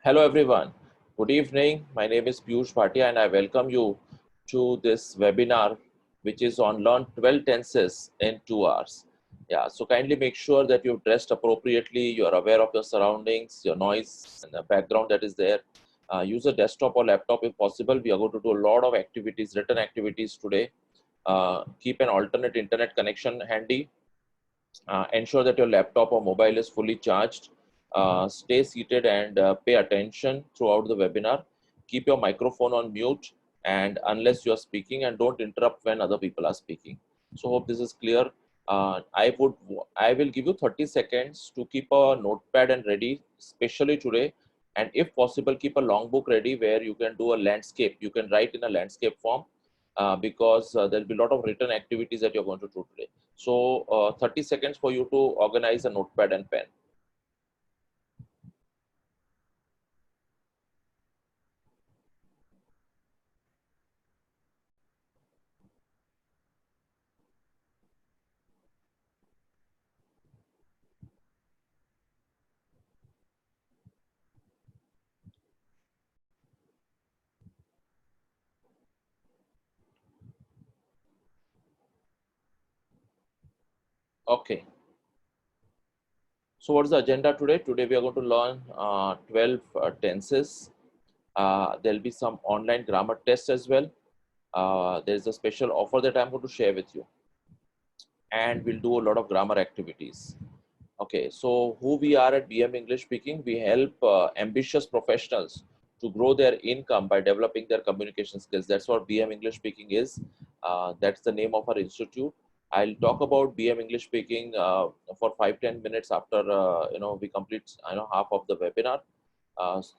Hello everyone. Good evening. My name is Piyush Bhatia and I welcome you to this webinar which is on Learn 12 Tenses in 2 hours. Yeah, so kindly make sure that you've dressed appropriately, you're aware of your surroundings, your noise and the background that is there. Use a desktop or laptop if possible. We are going to do a lot of activities, written activities today. Keep an alternate internet connection handy. Ensure that your laptop or mobile is fully charged. Stay seated and pay attention throughout the webinar. Keep your microphone on mute and unless you are speaking, and don't interrupt when other people are speaking. So hope this is clear. I will give you 30 seconds to keep a notepad and ready, especially today. And if possible, keep a long book ready where you can do a landscape. You can write in a landscape form because there'll be a lot of written activities that you're going to do today. So 30 seconds for you to organize a notepad and pen. Okay. So what's the agenda today? Today we are going to learn 12 tenses. There'll be some online grammar tests as well. There's a special offer that I'm going to share with you. And we'll do a lot of grammar activities. Okay, so who we are at BM English Speaking, we help ambitious professionals to grow their income by developing their communication skills. That's what BM English Speaking is. That's the name of our institute. I'll talk about BM English Speaking for 5-10 minutes after we complete half of the webinar.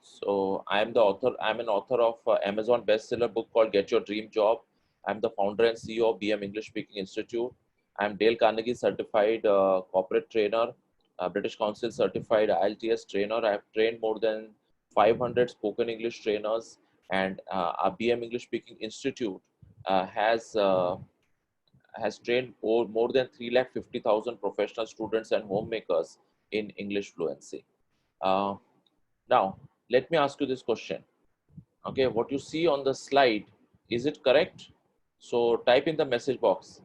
So I'm the author. I'm an author of Amazon bestseller book called Get Your Dream Job. I'm the founder and CEO of BM English Speaking Institute. I'm Dale Carnegie certified corporate trainer, British Council certified IELTS trainer. I've trained more than 500 spoken English trainers, and our BM English Speaking Institute uh, has uh, has trained more than 350,000 professional students and homemakers in English fluency. Uh, Now, let me ask you this question. Okay, what you see on the slide, is it correct? So type in the message box.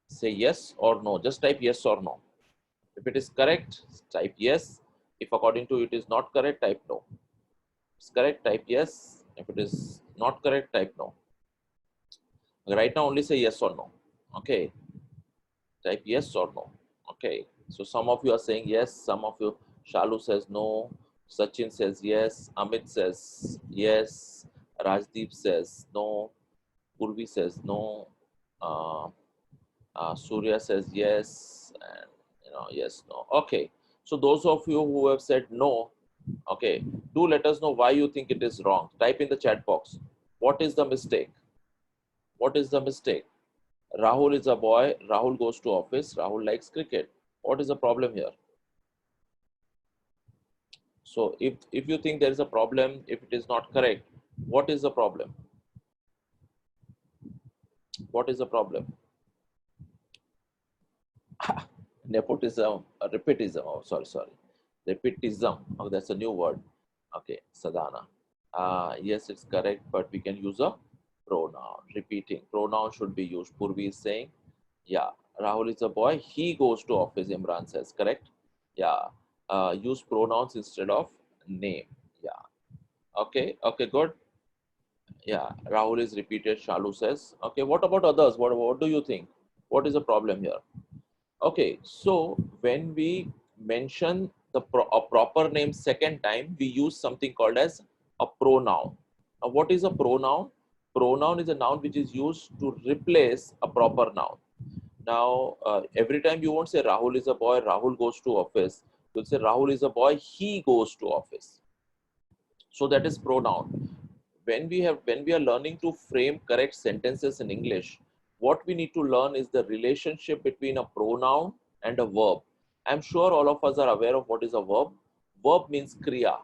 Say yes or no. Just type yes or no. If it is correct, type yes. If according to it is not correct, type no. If it's correct, type yes. If it is not correct, type no. Right now, only say yes or no. Okay. Type yes or no. Okay. So some of you are saying yes. Some of you, Shalu says no. Sachin says yes. Amit says yes. Rajdeep says no. Purvi says no. Uh, Surya says yes. And yes, no. Okay. So those of you who have said no, okay, do let us know why you think it is wrong. Type in the chat box. What is the mistake? What is the mistake? Rahul is a boy. Rahul goes to office. Rahul likes cricket. What is the problem here? So if you think there is a problem, if it is not correct, what is the problem? What is the problem? Nepotism, repeatism. Oh, sorry. Repeatism. Oh, that's a new word. Okay, Sadhana. Yes, it's correct, but we can use a pronoun. Repeating. Pronoun should be used. Purvi is saying, yeah, Rahul is a boy. He goes to office, Imran says, correct? Yeah. Use pronouns instead of name. Yeah. Okay, good. Yeah, Rahul is repeated, Shalu says. Okay, what about others? What do you think? What is the problem here? Okay, so when we mention a proper name second time, we use something called as a pronoun. Now, what is a pronoun? Pronoun is a noun which is used to replace a proper noun. Now, every time you won't say Rahul is a boy, Rahul goes to office. You'll say Rahul is a boy, he goes to office. So that is pronoun. When we are learning to frame correct sentences in English, what we need to learn is the relationship between a pronoun and a verb. I'm sure all of us are aware of what is a verb. Verb means kriya,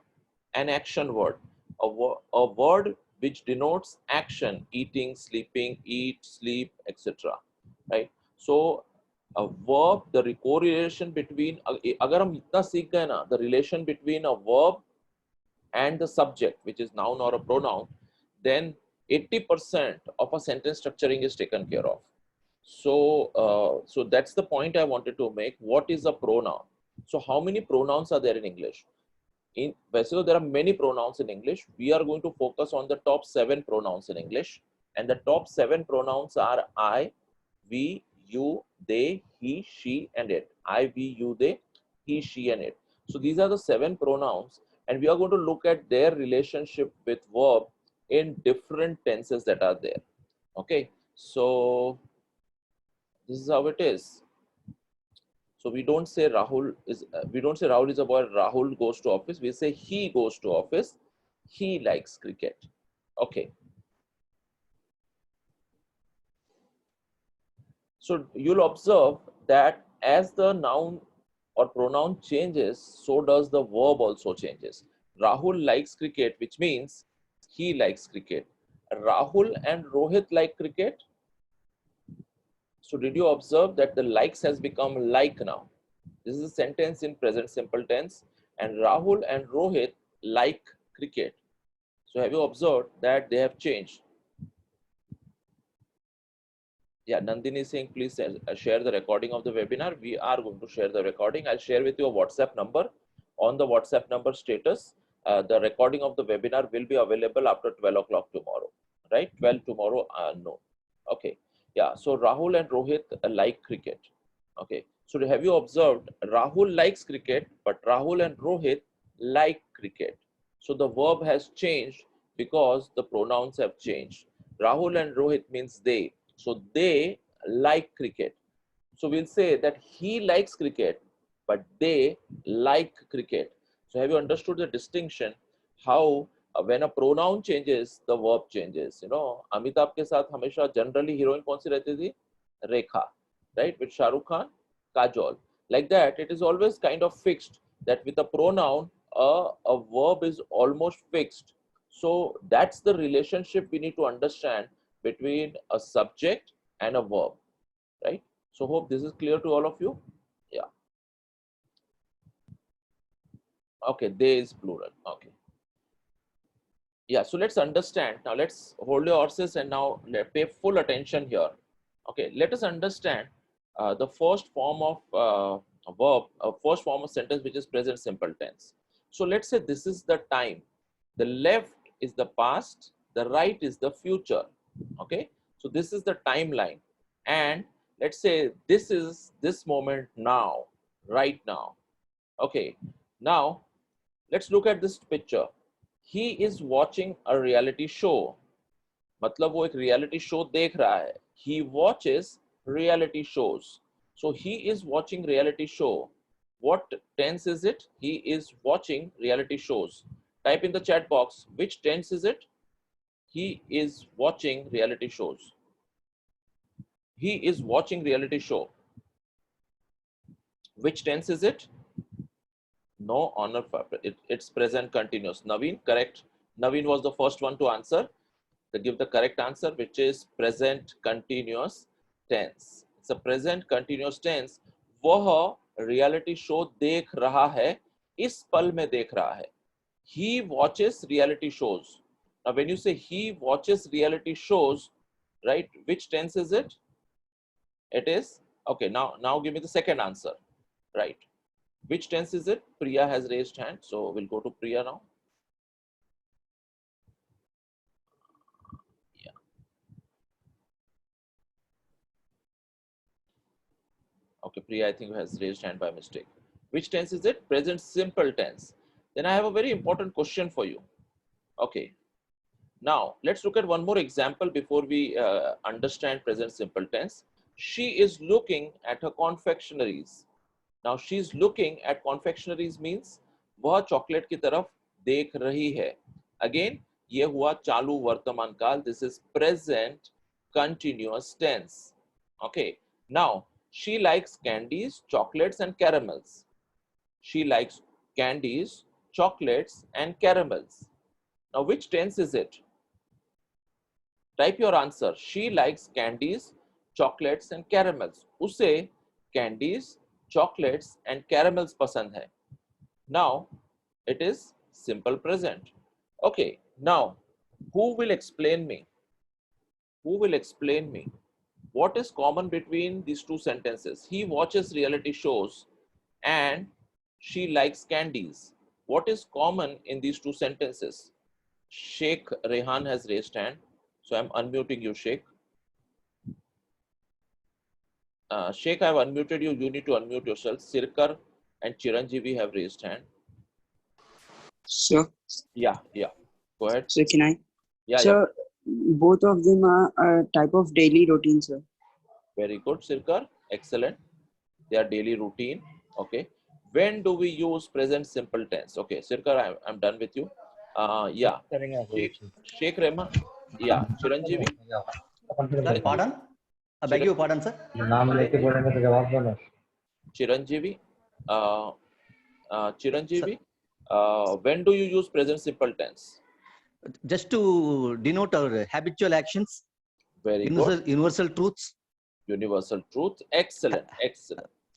an action word, a word which denotes action, eating, sleeping, eat, sleep, etc. Right? So a verb, the correlation between, अगर हम इतना सीख गए ना, the relation between a verb and the subject, which is noun or a pronoun, then 80% of a sentence structuring is taken care of. So that's the point I wanted to make. What is a pronoun? So how many pronouns are there in English? In so there are many pronouns in English. We are going to focus on the top 7 pronouns in English, and the top 7 pronouns are I, we, you, they, he, she, and it. I, we, you, they, he, she, and it. So these are the 7 pronouns, and we are going to look at their relationship with verb in different tenses that are there. Okay, so this is how it is. So we don't say Rahul is a boy. Rahul goes to office. We say he goes to office. He likes cricket. Okay. So you'll observe that as the noun or pronoun changes, so does the verb also changes. Rahul likes cricket, which means he likes cricket. Rahul and Rohit like cricket. So did you observe that the likes has become like now? This is a sentence in present simple tense, and Rahul and Rohit like cricket. So have you observed that they have changed? Yeah, Nandini is saying, please share the recording of the webinar. We are going to share the recording. I'll share with you a WhatsApp number. On the WhatsApp number status, the recording of the webinar will be available after 12 o'clock tomorrow, right? 12 tomorrow, no. Okay. Yeah, so Rahul and Rohit like cricket. Okay. So have you observed Rahul likes cricket, but Rahul and Rohit like cricket. So the verb has changed because the pronouns have changed. Rahul and Rohit means they. So they like cricket. So we'll say that he likes cricket, but they like cricket. So have you understood the distinction? How when a pronoun changes, the verb changes. You know, Amitabh के साथ हमेशा generally heroine कौन सी रहती थी? Rekha, right? With Shah Rukh Khan, Kajol. Like that, it is always kind of fixed that with a pronoun, a verb is almost fixed. So that's the relationship we need to understand between a subject and a verb, right? So hope this is clear to all of you. Yeah. Okay, they is plural. Okay. Yeah, so let's understand. Now let's hold your horses and now pay full attention here. Okay, let us understand the first form of a verb, first form of sentence, which is present simple tense. So let's say this is the time. The left is the past, the right is the future. Okay, so this is the timeline. And let's say this is this moment now, right now. Okay, now let's look at this picture. He is watching a reality show. मतलब वो एक reality show देख रहा है. He watches reality shows. So he is watching reality show. What tense is it? He is watching reality shows. Type in the chat box, which tense is it? He is watching reality shows. He is watching reality show. Which tense is it? No, honor, it's present continuous. Naveen, correct. Naveen was the first one to answer. To give the correct answer, which is present continuous tense. It's a present continuous tense. वह reality show देख रहा है, इस पल में देख रहा है. He watches reality shows. Now, when you say he watches reality shows, right? Which tense is it? It is okay. Now give me the second answer, right? Which tense is it? Priya has raised hand, so we'll go to Priya now. Yeah. Okay, Priya, I think has raised hand by mistake. Which tense is it? Present simple tense. Then I have a very important question for you. Okay. Now let's look at one more example before we understand present simple tense. She is looking at her confectionaries. Now she's looking at confectionaries means वह chocolate की तरफ देख रही है. Again, ये हुआ चालू वर्तमान काल. This is present continuous tense. Okay. Now she likes candies, chocolates, and caramels. She likes candies, chocolates, and caramels. Now which tense is it? Type your answer. She likes candies, chocolates, and caramels. उसे candies, chocolates, and caramels पसंद है. Now, it is simple present. Okay, now who will explain me? Who will explain me? What is common between these two sentences? He watches reality shows and she likes candies. What is common in these two sentences? Sheikh Rehan has raised hand. So I'm unmuting you, Sheikh. Sheikh, I've unmuted you. You need to unmute yourself. Sirkar and Chiranjeevi have raised hand. Sir, Yeah. Go ahead. sir, can I? Yeah. Sir, both of them are a type of daily routine, sir. Very good, Sirkar. Excellent. They are daily routine. Okay. When do we use present simple tense? Okay, Sirkar, I'm done with you. Yeah. Sheikh Rehman. Yeah. Chiranjeevi. Sir, pardon? I beg your pardon, sir. Chiranjeevi. Chiranjeevi. When do you use present simple tense? Just to denote our habitual actions, Very good. universal truths, Universal truth. Excellent.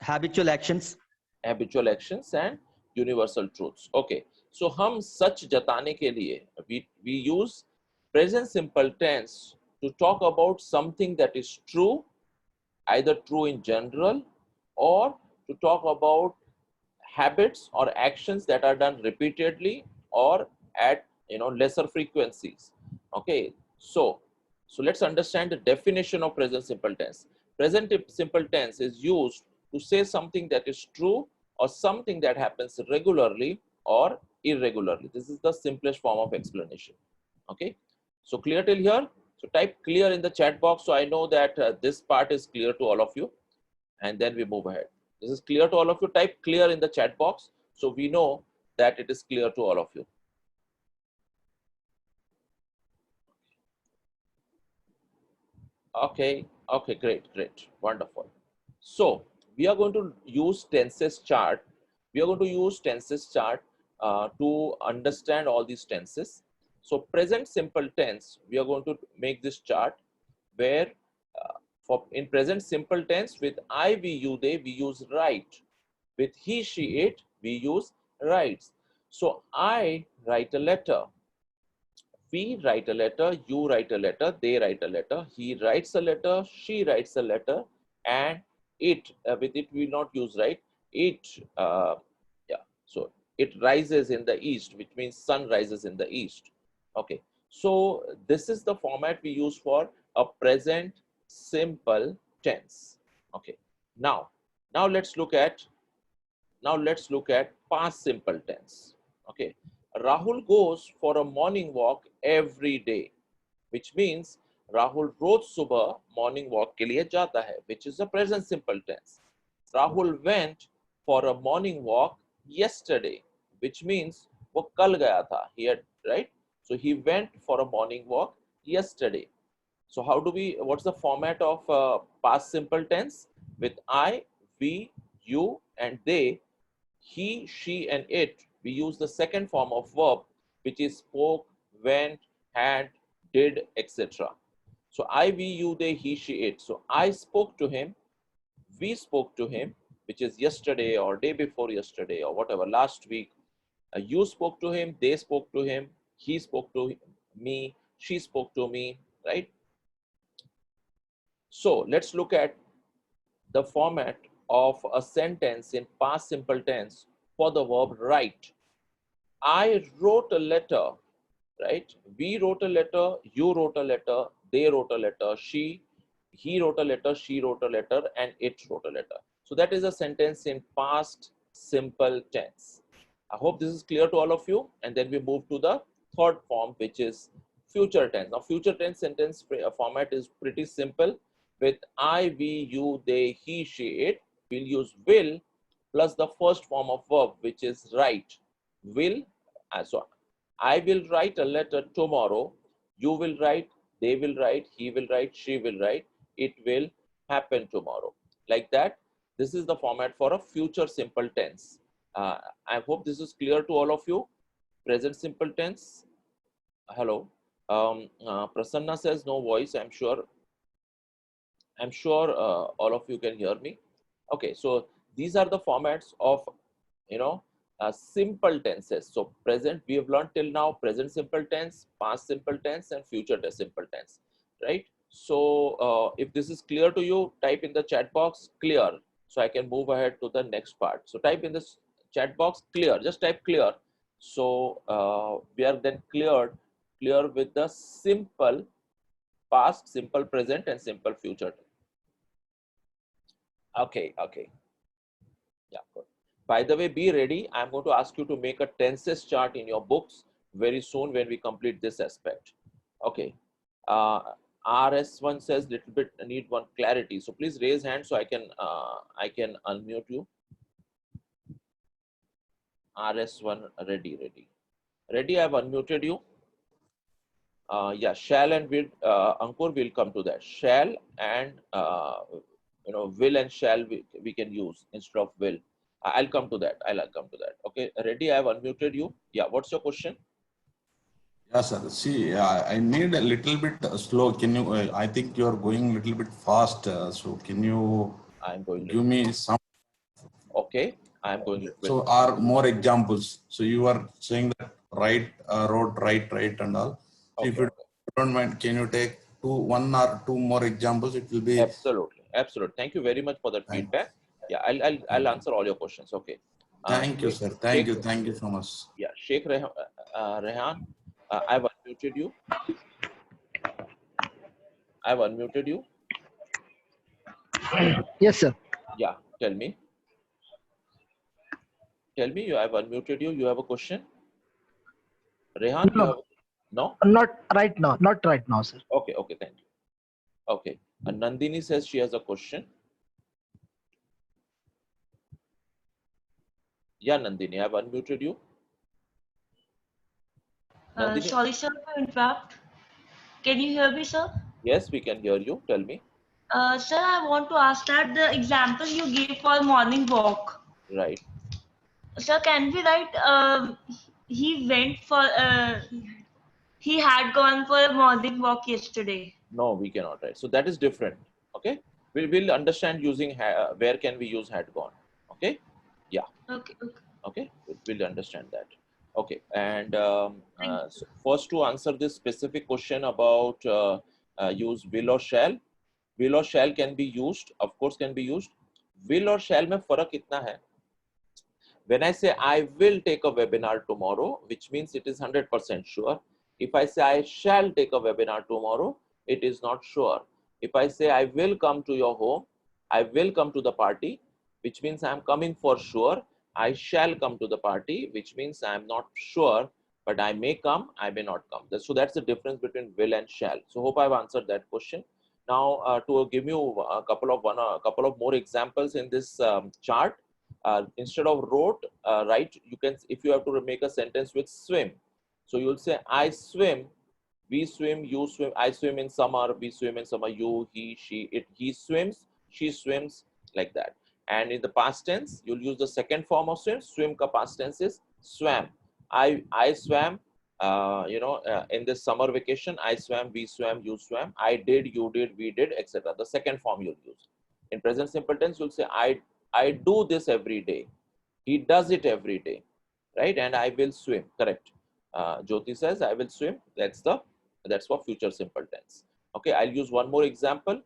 habitual actions. Habitual actions and universal truths. Okay. So हम सच जताने के लिए we use present simple tense to talk about something that is true, either true in general or to talk about habits or actions that are done repeatedly or at lesser frequencies. Okay, so let's understand the definition of present simple tense. Present simple tense is used to say something that is true or something that happens regularly or irregularly. This is the simplest form of explanation. Okay, so clear till here? So type clear in the chat box so I know that this part is clear to all of you, and then we move ahead. This is clear to all of you. Type clear in the chat box so we know that it is clear to all of you. Okay, great, wonderful. So we are going to use tenses chart. We are going to use tenses chart to understand all these tenses. So present simple tense, we are going to make this chart where for in present simple tense with I, we, you, they, we use write. With he, she, it, we use writes. So I write a letter. We write a letter, you write a letter, they write a letter, he writes a letter, she writes a letter, and it, with it we will not use right. It, yeah, so it rises in the east, which means sun rises in the east. Okay, so this is the format we use for a present simple tense. Okay, now let's look at past simple tense. Okay, Rahul goes for a morning walk every day, which means Rahul रोज सुबह morning walk के लिए जाता है, which is the present simple tense. Rahul went for a morning walk yesterday, which means वो कल गया था. He had, right? So he went for a morning walk yesterday. So how do we? What's the format of past simple tense? With I, we, you, and they, he, she, and it, we use the second form of verb, which is spoke, went, had, did, etc. So I, we, you, they, he, she, it. So I spoke to him, we spoke to him, which is yesterday or day before yesterday or whatever, last week. You spoke to him, they spoke to him, he spoke to me, she spoke to me, right? So let's look at the format of a sentence in past simple tense for the verb write. I wrote a letter, right? We wrote a letter, you wrote a letter, they wrote a letter, he wrote a letter, she wrote a letter, and it wrote a letter. So that is a sentence in past simple tense. I hope this is clear to all of you. And then we move to the third form, which is future tense. Now, future tense sentence format is pretty simple. With I, we, you, they, he, she, it, we'll use will plus the first form of verb, which is write. Will, so I will write a letter tomorrow. You will write, they will write, he will write, she will write. It will happen tomorrow. Like that. This is the format for a future simple tense. I hope this is clear to all of you. Present simple tense. Hello. Prasanna says no voice. I'm sure all of you can hear me. Okay, so these are the formats of simple tenses. So present, we have learned till now present simple tense, past simple tense, and future simple tense, right? So if this is clear to you, type in the chat box clear, so I can move ahead to the next part. So type in this chat box clear, just type clear. So we are then clear with the simple past, simple present, and simple future. Okay, yeah, good. By the way, be ready. I'm going to ask you to make a tenses chart in your books very soon when we complete this aspect. Okay. RS1 says little bit need one clarity. So please raise hand so I can unmute you. RS1 ready. I've unmuted you. Yeah, shall and will. Ankur will come to that. Shall and will and shall we can use instead of will. I'll come to that. I'll come to that. Okay, ready? I've unmuted you. Yeah, what's your question? Yes, sir. See, I need a little bit slow. Can you? I think you are going a little bit fast. So can you I'm going give me some? Okay, I'm going little bit. So are more examples. So you are saying that right, road, right, and all. So Okay, if you don't mind, can you take one or two more examples? It will be absolutely. Thank you very much for that feedback. Yeah, I'll answer all your questions. Okay. Thank you, sir. Thank you so much. Yeah, Sheikh Rehan, I've unmuted you. Yes, sir. Yeah, tell me. I've unmuted you. You have a question? Rehan, you have No, no? not right now. Not right now, sir. Okay, thank you. Okay. And Nandini says she has a question. Yeah, Nandini, I've unmuted you. Nandini, Sorry, sir, to interrupt. Can you hear me, sir? yes, we can hear you. Tell me. Sir, I want to ask that the example you gave for morning walk. Right. Sir, can we write he went for he had gone for a morning walk yesterday? No, we cannot write. So that is different. Okay. We'll understand using where can we use had gone. Okay. Yeah. Okay. Okay. We'll understand that. Okay. And Thank you. so first to answer this specific question about use will or shall. Will or shall can be used. Of course, can be used. Will or shall में फर्क कितना है? When I say I will take a webinar tomorrow, which means it is 100% sure. If I say I shall take a webinar tomorrow, it is not sure. If I say I will come to your home, I will come to the party, which means I'm coming for sure. I shall come to the party, which means I'm not sure, but I may come, I may not come. So that's the difference between will and shall. So hope I've answered that question. Now to give you a couple of more examples in this chart. Instead of wrote, write, you can, if you have to make a sentence with swim. So you'll say, I swim, we swim, you swim, I swim in summer, we swim in summer, you, he, she, it, he swims, she swims, like that. And in the past tense, you'll use the second form of swim. Swim ka past tense is swam. I swam, in this summer vacation, I swam, we swam, you swam, I did, you did, we did, etc. The second form you'll use. In present simple tense, you'll say, I do this every day. He does it every day, right? And I will swim. Correct. Jyoti says I will swim. That's for future simple tense. Okay, I'll use one more example.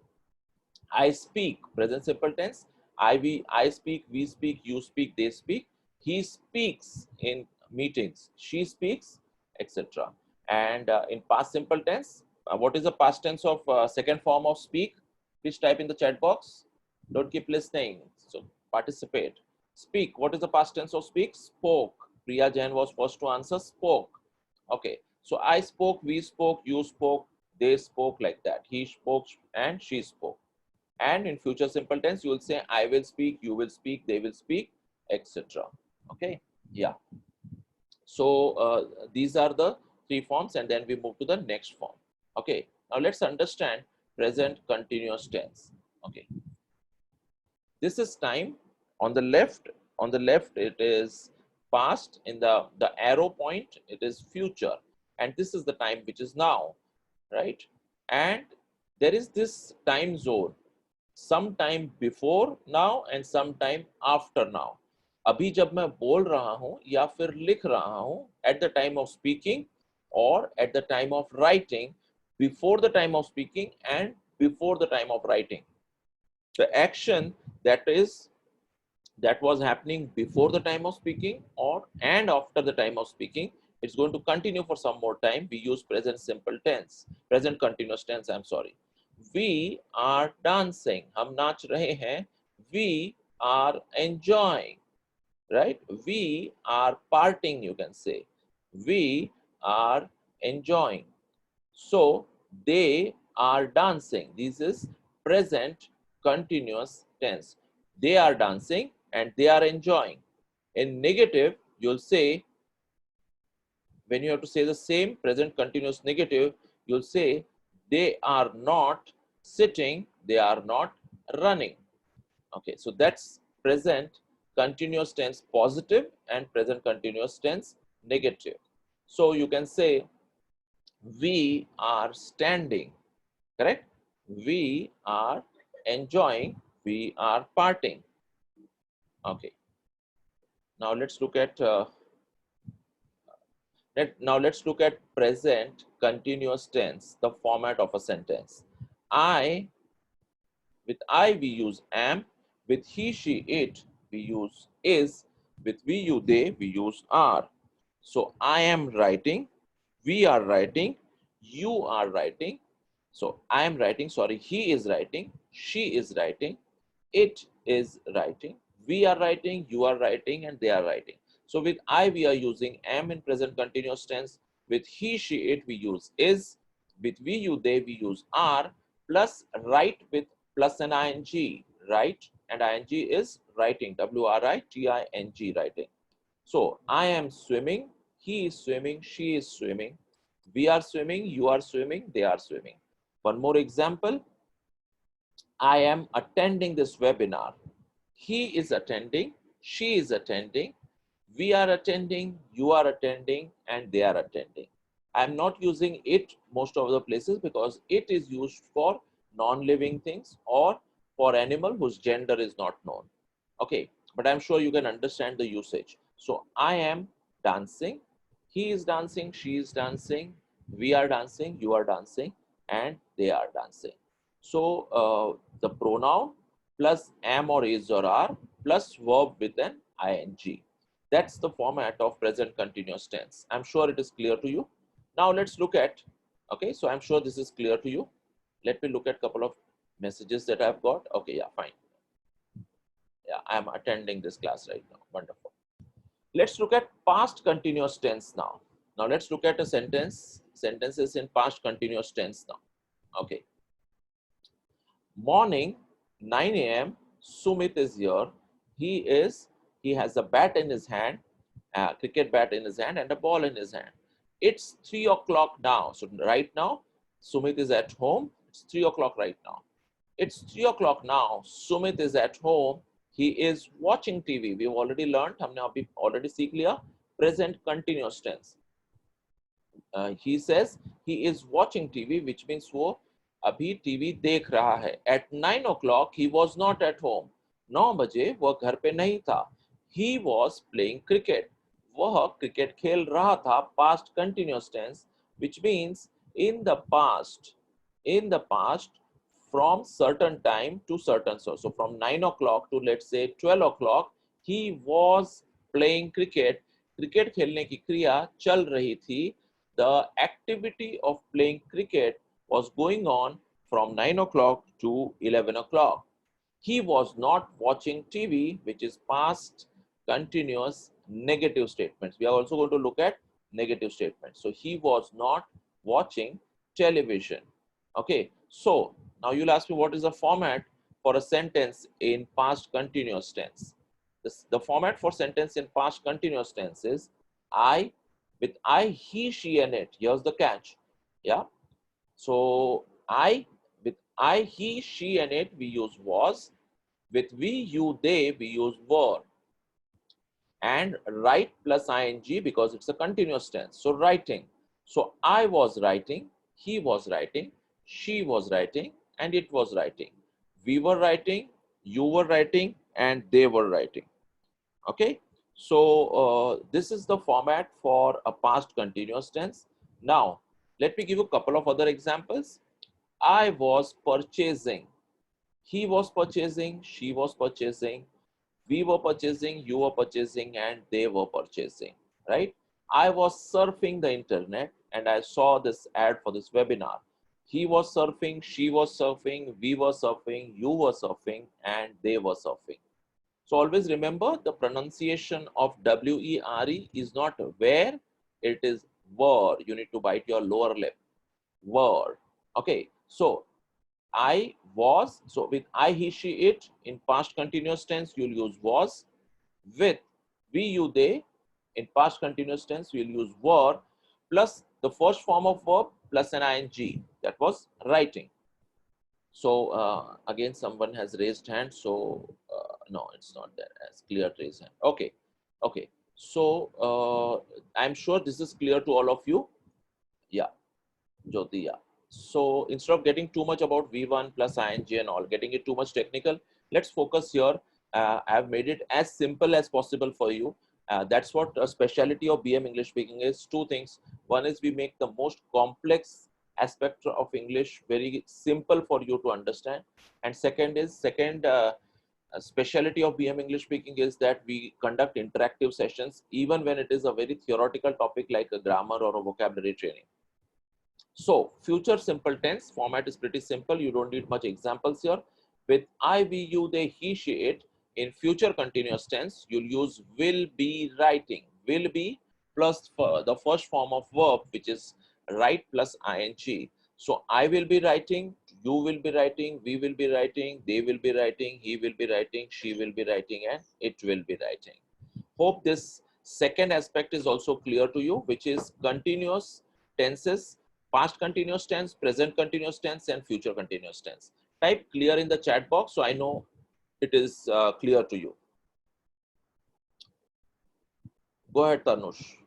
I speak. Present simple tense. I speak. We speak. You speak. They speak. He speaks in meetings. She speaks, etc. And in past simple tense, what is the past tense of second form of speak? Please type in the chat box. Don't keep listening. So participate. Speak. What is the past tense of speak? Spoke. Priya Jain was first to answer. Spoke. Okay. So I spoke, we spoke, you spoke, they spoke, like that. He spoke and she spoke. And in future simple tense, you will say I will speak, you will speak, they will speak, etc. Okay. Yeah. So these are the three forms, and then we move to the next form. Okay. Now let's understand present continuous tense. Okay. This is time. On the left it is past. In the arrow point it is future, and this is the time which is now, right? And there is this time zone, some time before now and some time after now. अभी जब मैं बोल रहा हूं या फिर लिख रहा हूं, at the time of speaking or at the time of writing, before the time of speaking and before the time of writing. The action that was happening before the time of speaking or and after the time of speaking, it's going to continue for some more time. We use present simple tense, present continuous tense, I'm sorry. We are dancing, हम नाच रहे हैं. We are enjoying, right? We are partying, you can say. We are enjoying. So they are dancing. This is present continuous tense. They are dancing and they are enjoying. In negative, you'll say, when you have to say the same present continuous negative, you'll say they are not sitting, they are not running. Okay, so that's present continuous tense positive and present continuous tense negative. So you can say we are standing, correct? We are enjoying, we are partying. Okay, now let's look at let's look at present continuous tense, the format of a sentence. I, with I we use am, with he, she, it we use is, with we, you, they we use are. So I am writing, we are writing, you are writing. So I am writing, sorry, he is writing, she is writing, it is writing, we are writing, you are writing, and they are writing. So with I, we are using am in present continuous tense. With he, she, it, we use is. With we, you, they, we use are. Plus write with plus an ing. Write and ing is writing. W-R-I-T-I-N-G, writing. So I am swimming, he is swimming, she is swimming, we are swimming, you are swimming, they are swimming. One more example. I am attending this webinar. He is attending, she is attending, we are attending, you are attending, and they are attending. I'm not using it most of the places because it is used for non-living things or for animal whose gender is not known. Okay, but I'm sure you can understand the usage. So I am dancing, he is dancing, she is dancing, we are dancing, you are dancing, and they are dancing. So the pronoun plus am or is or are plus verb with an ing. That's the format of present continuous tense. I'm sure it is clear to you. Now let's look at, okay, so I'm sure this is clear to you. Let me look at a couple of messages that I've got. Okay, yeah, fine. Yeah, I'm attending this class right now. Wonderful. Let's look at past continuous tense now. Now let's look at a sentences in past continuous tense now. Okay. Morning, 9 a.m. Sumit is here. He has a bat in his hand, a cricket bat in his hand, and a ball in his hand. It's 3 o'clock now. So right now, Sumit is at home. It's 3 o'clock right now. It's 3 o'clock now. Sumit is at home. He is watching TV. We've already learned, हमने अभी already सीख लिया, present continuous tense. He says he is watching TV, which means वो अभी TV देख रहा है. At 9 o'clock, he was not at home. 9 बजे वह घर पे नहीं था. He was playing cricket. वह क्रिकेट खेल रहा था. Past continuous tense, which means in the past, from certain time to certain so from 9 o'clock to let's say 12 o'clock, he was playing cricket. Cricket खेलने की क्रिया चल रही थी. The activity of playing cricket was going on from 9 o'clock to 11 o'clock. He was not watching TV, which is past continuous negative statements. We are also going to look at negative statements. So he was not watching television. Okay, so now you'll ask me what is the format for a sentence in past continuous tense. The format for sentence in past continuous tense is I, with I, he, she, and it. Here's the catch. Yeah. So with I, he, she, and it, we use was. With we, you, they, we use were. And write plus ing because it's a continuous tense. So writing. So I was writing, he was writing, she was writing, and it was writing. We were writing, you were writing, and they were writing. Okay, so this is the format for a past continuous tense. Now, let me give you a couple of other examples. I was purchasing. He was purchasing, she was purchasing, we were purchasing, you were purchasing, and they were purchasing, right? I was surfing the internet and I saw this ad for this webinar. He was surfing, she was surfing, we were surfing, you were surfing, and they were surfing. So always remember the pronunciation of W-E-R-E is not where, it is were. You need to bite your lower lip. Were. Okay. So I was, so with I, he, she, it, in past continuous tense, you'll use was. With we, you, they, in past continuous tense, we'll use were, plus the first form of verb, plus an ing. That was writing. So again, someone has raised hand. So no, it's not there as clear raise hand. Okay. Okay. So I'm sure this is clear to all of you. Yeah. Jyoti, yeah. So instead of getting too much about V1 plus ing and all, getting it too much technical, let's focus here. I've made it as simple as possible for you. That's what a specialty of BM English speaking is. Two things. One is we make the most complex aspect of English very simple for you to understand. And second is, a specialty of BM English speaking is that we conduct interactive sessions, even when it is a very theoretical topic like a grammar or a vocabulary training. So future simple tense format is pretty simple. You don't need much examples here. With I, we, you, they, he, she, it, in future continuous tense, you'll use will be writing. Will be plus the first form of verb, which is write plus ing. So I will be writing, you will be writing, we will be writing, they will be writing, he will be writing, she will be writing, and it will be writing. Hope this second aspect is also clear to you, which is continuous tenses, past continuous tense, present continuous tense, and future continuous tense. Type clear in the chat box so I know it is clear to you. Go ahead, Tanush.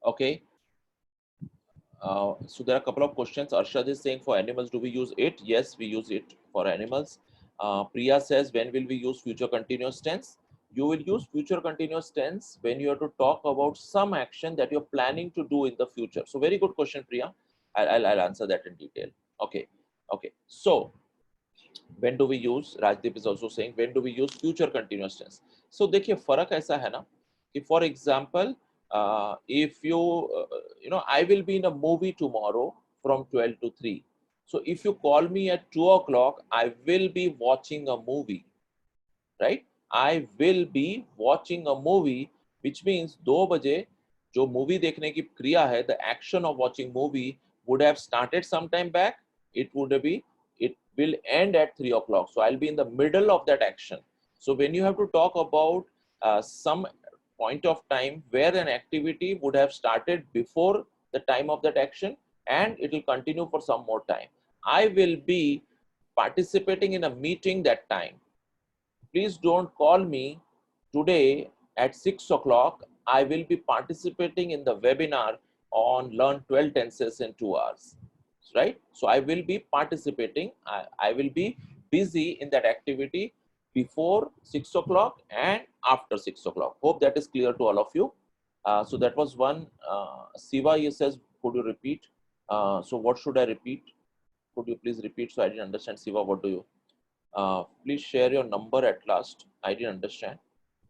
Okay. So there are a couple of questions. Arshad is saying for animals, do we use it? Yes, we use it for animals. Priya says, when will we use future continuous tense? You will use future continuous tense when you have to talk about some action that you're planning to do in the future. So very good question, Priya. I'll answer that in detail. Okay. Okay. So when do we use, Rajdeep is also saying, when do we use future continuous tense? So देखिए फर्क ऐसा है ना कि for example, if you you know, I will be in a movie tomorrow from 12 to 3. So if you call me at 2 o'clock, I will be watching a movie, right? I will be watching a movie, which means 2 बजे जो movie देखने की क्रिया है, the action of watching movie would have started sometime back. It will end at 3 o'clock. So I'll be in the middle of that action. So when you have to talk about some point of time where an activity would have started before the time of that action and it will continue for some more time. I will be participating in a meeting that time. Please don't call me today at 6 o'clock. I will be participating in the webinar on Learn 12 Tenses in 2 hours, right? So I will be participating. I will be busy in that activity before 6 o'clock and after 6 o'clock. Hope that is clear to all of you. So that was one. Siva, he says, could you repeat? So what should I repeat? Could you please repeat? So I didn't understand. Siva, what do you? Please share your number at last. I didn't understand.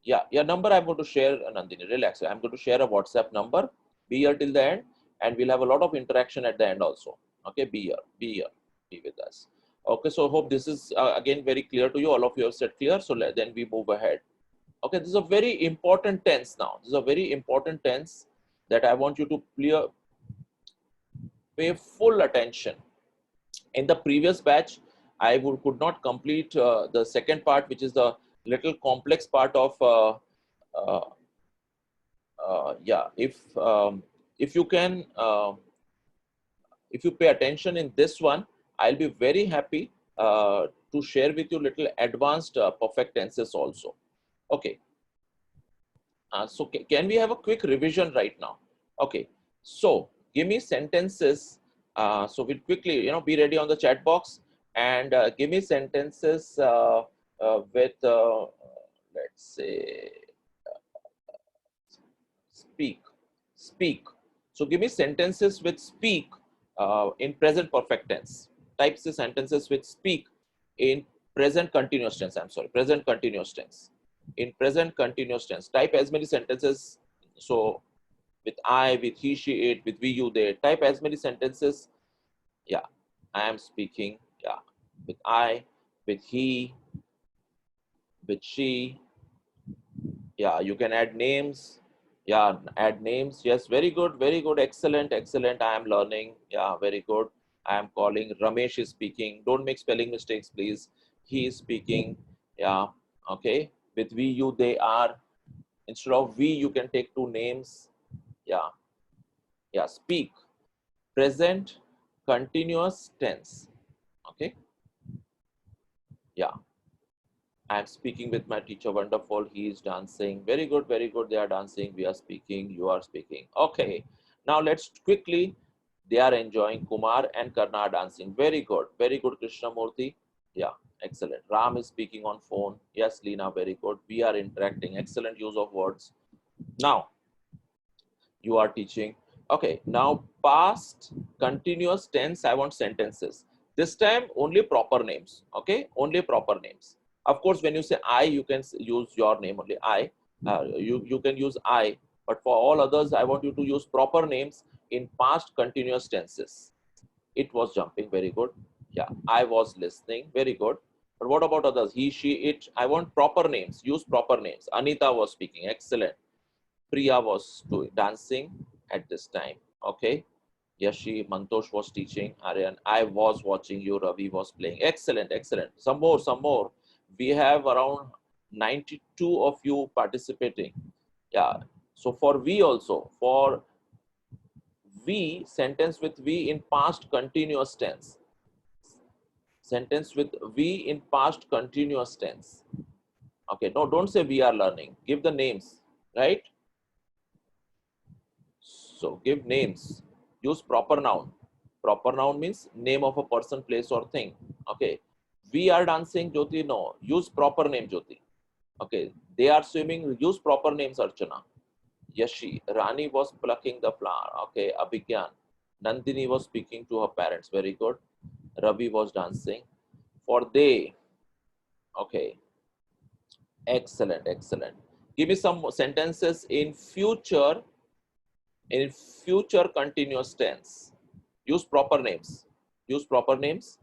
Yeah, your number I'm going to share, Nandini. Relax. I'm going to share a WhatsApp number. Be here till the end, and we'll have a lot of interaction at the end also. Okay, be here, be with us. Okay, so hope this is again very clear to you. All of you have said clear. So then we move ahead. Okay, this is a very important tense now. This is a very important tense that I want you to pay full attention. In the previous batch, I could not complete the second part, which is the little complex part of uh, yeah. If you can if you pay attention in this one, I'll be very happy to share with you little advanced perfect tenses also. Okay. So can we have a quick revision right now? Okay. So give me sentences. So we'll quickly, be ready on the chat box and give me sentences with, let's say, speak, speak. So give me sentences with speak in present perfect tense. Types the sentences with speak in present continuous tense. I'm sorry, present continuous tense. In present continuous tense, type as many sentences. So with I, with he, she, it, with we, you, they. Type as many sentences. Yeah, I am speaking. Yeah, with I, with he, with she. Yeah, you can add names. Yeah, add names. Yes, very good, very good. Excellent, excellent. I am learning. Yeah, very good. I am calling. Ramesh is speaking. Don't make spelling mistakes, please. He is speaking. Yeah, okay. With we, you, they are. Instead of we, you can take two names. Yeah, yeah. Speak. Present continuous tense. Okay. Yeah. I'm speaking with my teacher. Wonderful. He is dancing. Very good. Very good. They are dancing. We are speaking. You are speaking. Okay. Now let's quickly. They are enjoying. Kumar and Karna are dancing. Very good. Very good, Krishnamurti. Yeah. Excellent. Ram is speaking on phone. Yes, Leena. Very good. We are interacting. Excellent use of words. Now you are teaching. Okay. Now past continuous tense. I want sentences. This time only proper names. Okay. Only proper names. Of course, when you say I, you can use your name only. I. You can use I. But for all others, I want you to use proper names in past continuous tenses. It was jumping. Very good. Yeah. I was listening. Very good. But what about others? He, she, it. I want proper names. Use proper names. Anita was speaking. Excellent. Priya was dancing at this time. Okay. Yashi, Mantosh was teaching. Aryan, I was watching you. Ravi was playing. Excellent, excellent. Some more, some more. We have around 92 of you participating. Yeah. So for we also, for we, sentence with we in past continuous tense. Sentence with we in past continuous tense. Okay. No, don't say we are learning. Give the names, right? So give names. Use proper noun. Proper noun means name of a person, place, or thing. Okay. We are dancing, Jyoti. No. Use proper name, Jyoti. Okay. They are swimming. Use proper names, Archana. Yashi. Rani was plucking the flower. Okay. Abhigyan. Nandini was speaking to her parents. Very good. Ravi was dancing. For they. Okay. Excellent. Excellent. Give me some sentences in future continuous tense. Use proper names. Use proper names.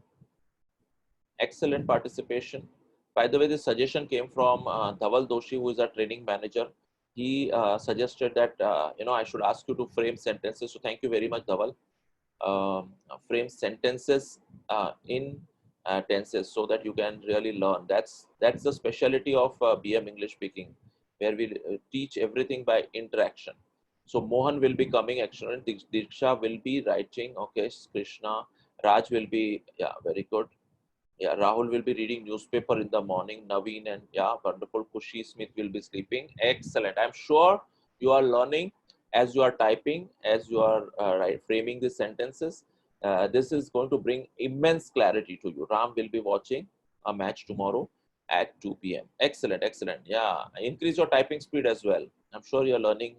Excellent participation. By the way, this suggestion came from Dhaval Doshi, who is our training manager. He suggested that I should ask you to frame sentences. So thank you very much, Dhaval. Frame sentences in tenses so that you can really learn. That's the specialty of BM English speaking, where we teach everything by interaction. So Mohan will be coming, excellent. Diksha will be writing. Okay, Krishna. Raj will be, yeah, very good. Yeah, Rahul will be reading newspaper in the morning. Naveen and yeah, wonderful. Kushi Smith will be sleeping. Excellent. I'm sure you are learning as you are typing, as you are framing the sentences. This is going to bring immense clarity to you. Ram will be watching a match tomorrow at 2 p.m. Excellent, excellent. Yeah, increase your typing speed as well. I'm sure you're learning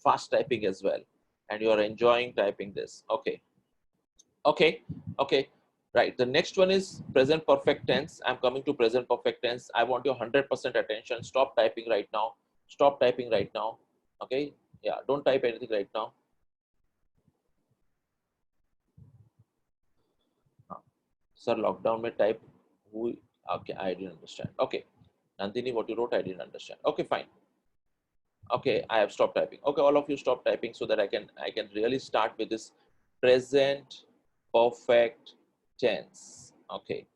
fast typing as well, and you are enjoying typing this. Okay, okay, okay. Right. The next one is present perfect tense. I'm coming to present perfect tense. I want your 100% attention. Stop typing right now. Stop typing right now. Okay. Yeah. Don't type anything right now. Sir, lockdown may type who. Okay. I didn't understand. Okay. Nandini, what you wrote, I didn't understand. Okay, fine. Okay. I have stopped typing. Okay. All of you stop typing so that I can really start with this present perfect tense. Okay,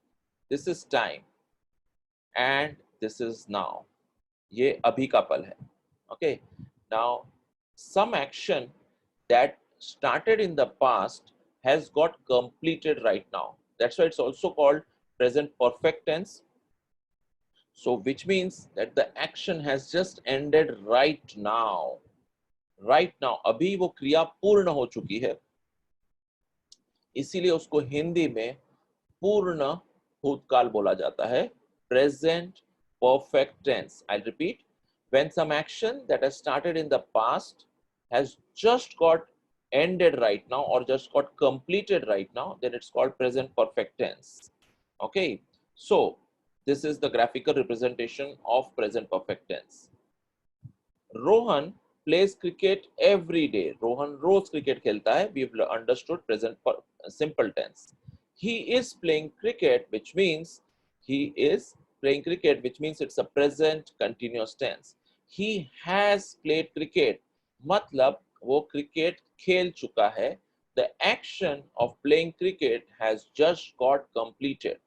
this is time and this is now. ये अभी का पल है. Okay, now some action that started in the past has got completed right now. That's why it's also called present perfect tense. So which means that the action has just ended right now. Right now, अभी वो क्रिया पूर्ण हो चुकी है, इसीलिए उसको हिंदी में पूर्ण भूतकाल बोला जाता है, present perfect tense. I'll repeat, when some action that has started in the past has just got ended right now or just got completed right now, then it's called present perfect tense. Okay, so this is the graphical representation of present perfect tense. Rohan plays cricket every day. Rohan rose cricket खेलता है. We've understood present simple tense. He is playing cricket, which means he is playing cricket, which means it's a present continuous tense. He has played cricket. मतलब वो cricket खेल चुका है. The action of playing cricket has just got completed.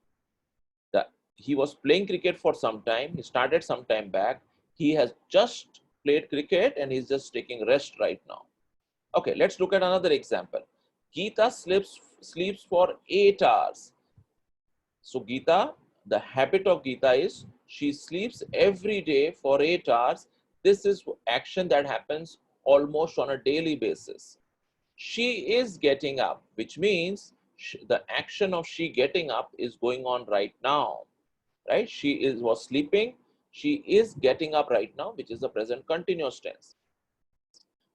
He was playing cricket for some time. He started some time back. He has just played cricket and he's just taking rest right now. Okay, let's look at another example. Geeta sleeps for 8 hours. So Geeta, the habit of Geeta is she sleeps every day for 8 hours. This is action that happens almost on a daily basis. She is getting up, which means the action of she getting up is going on right now. Right? She was sleeping. She is getting up right now, which is the present continuous tense.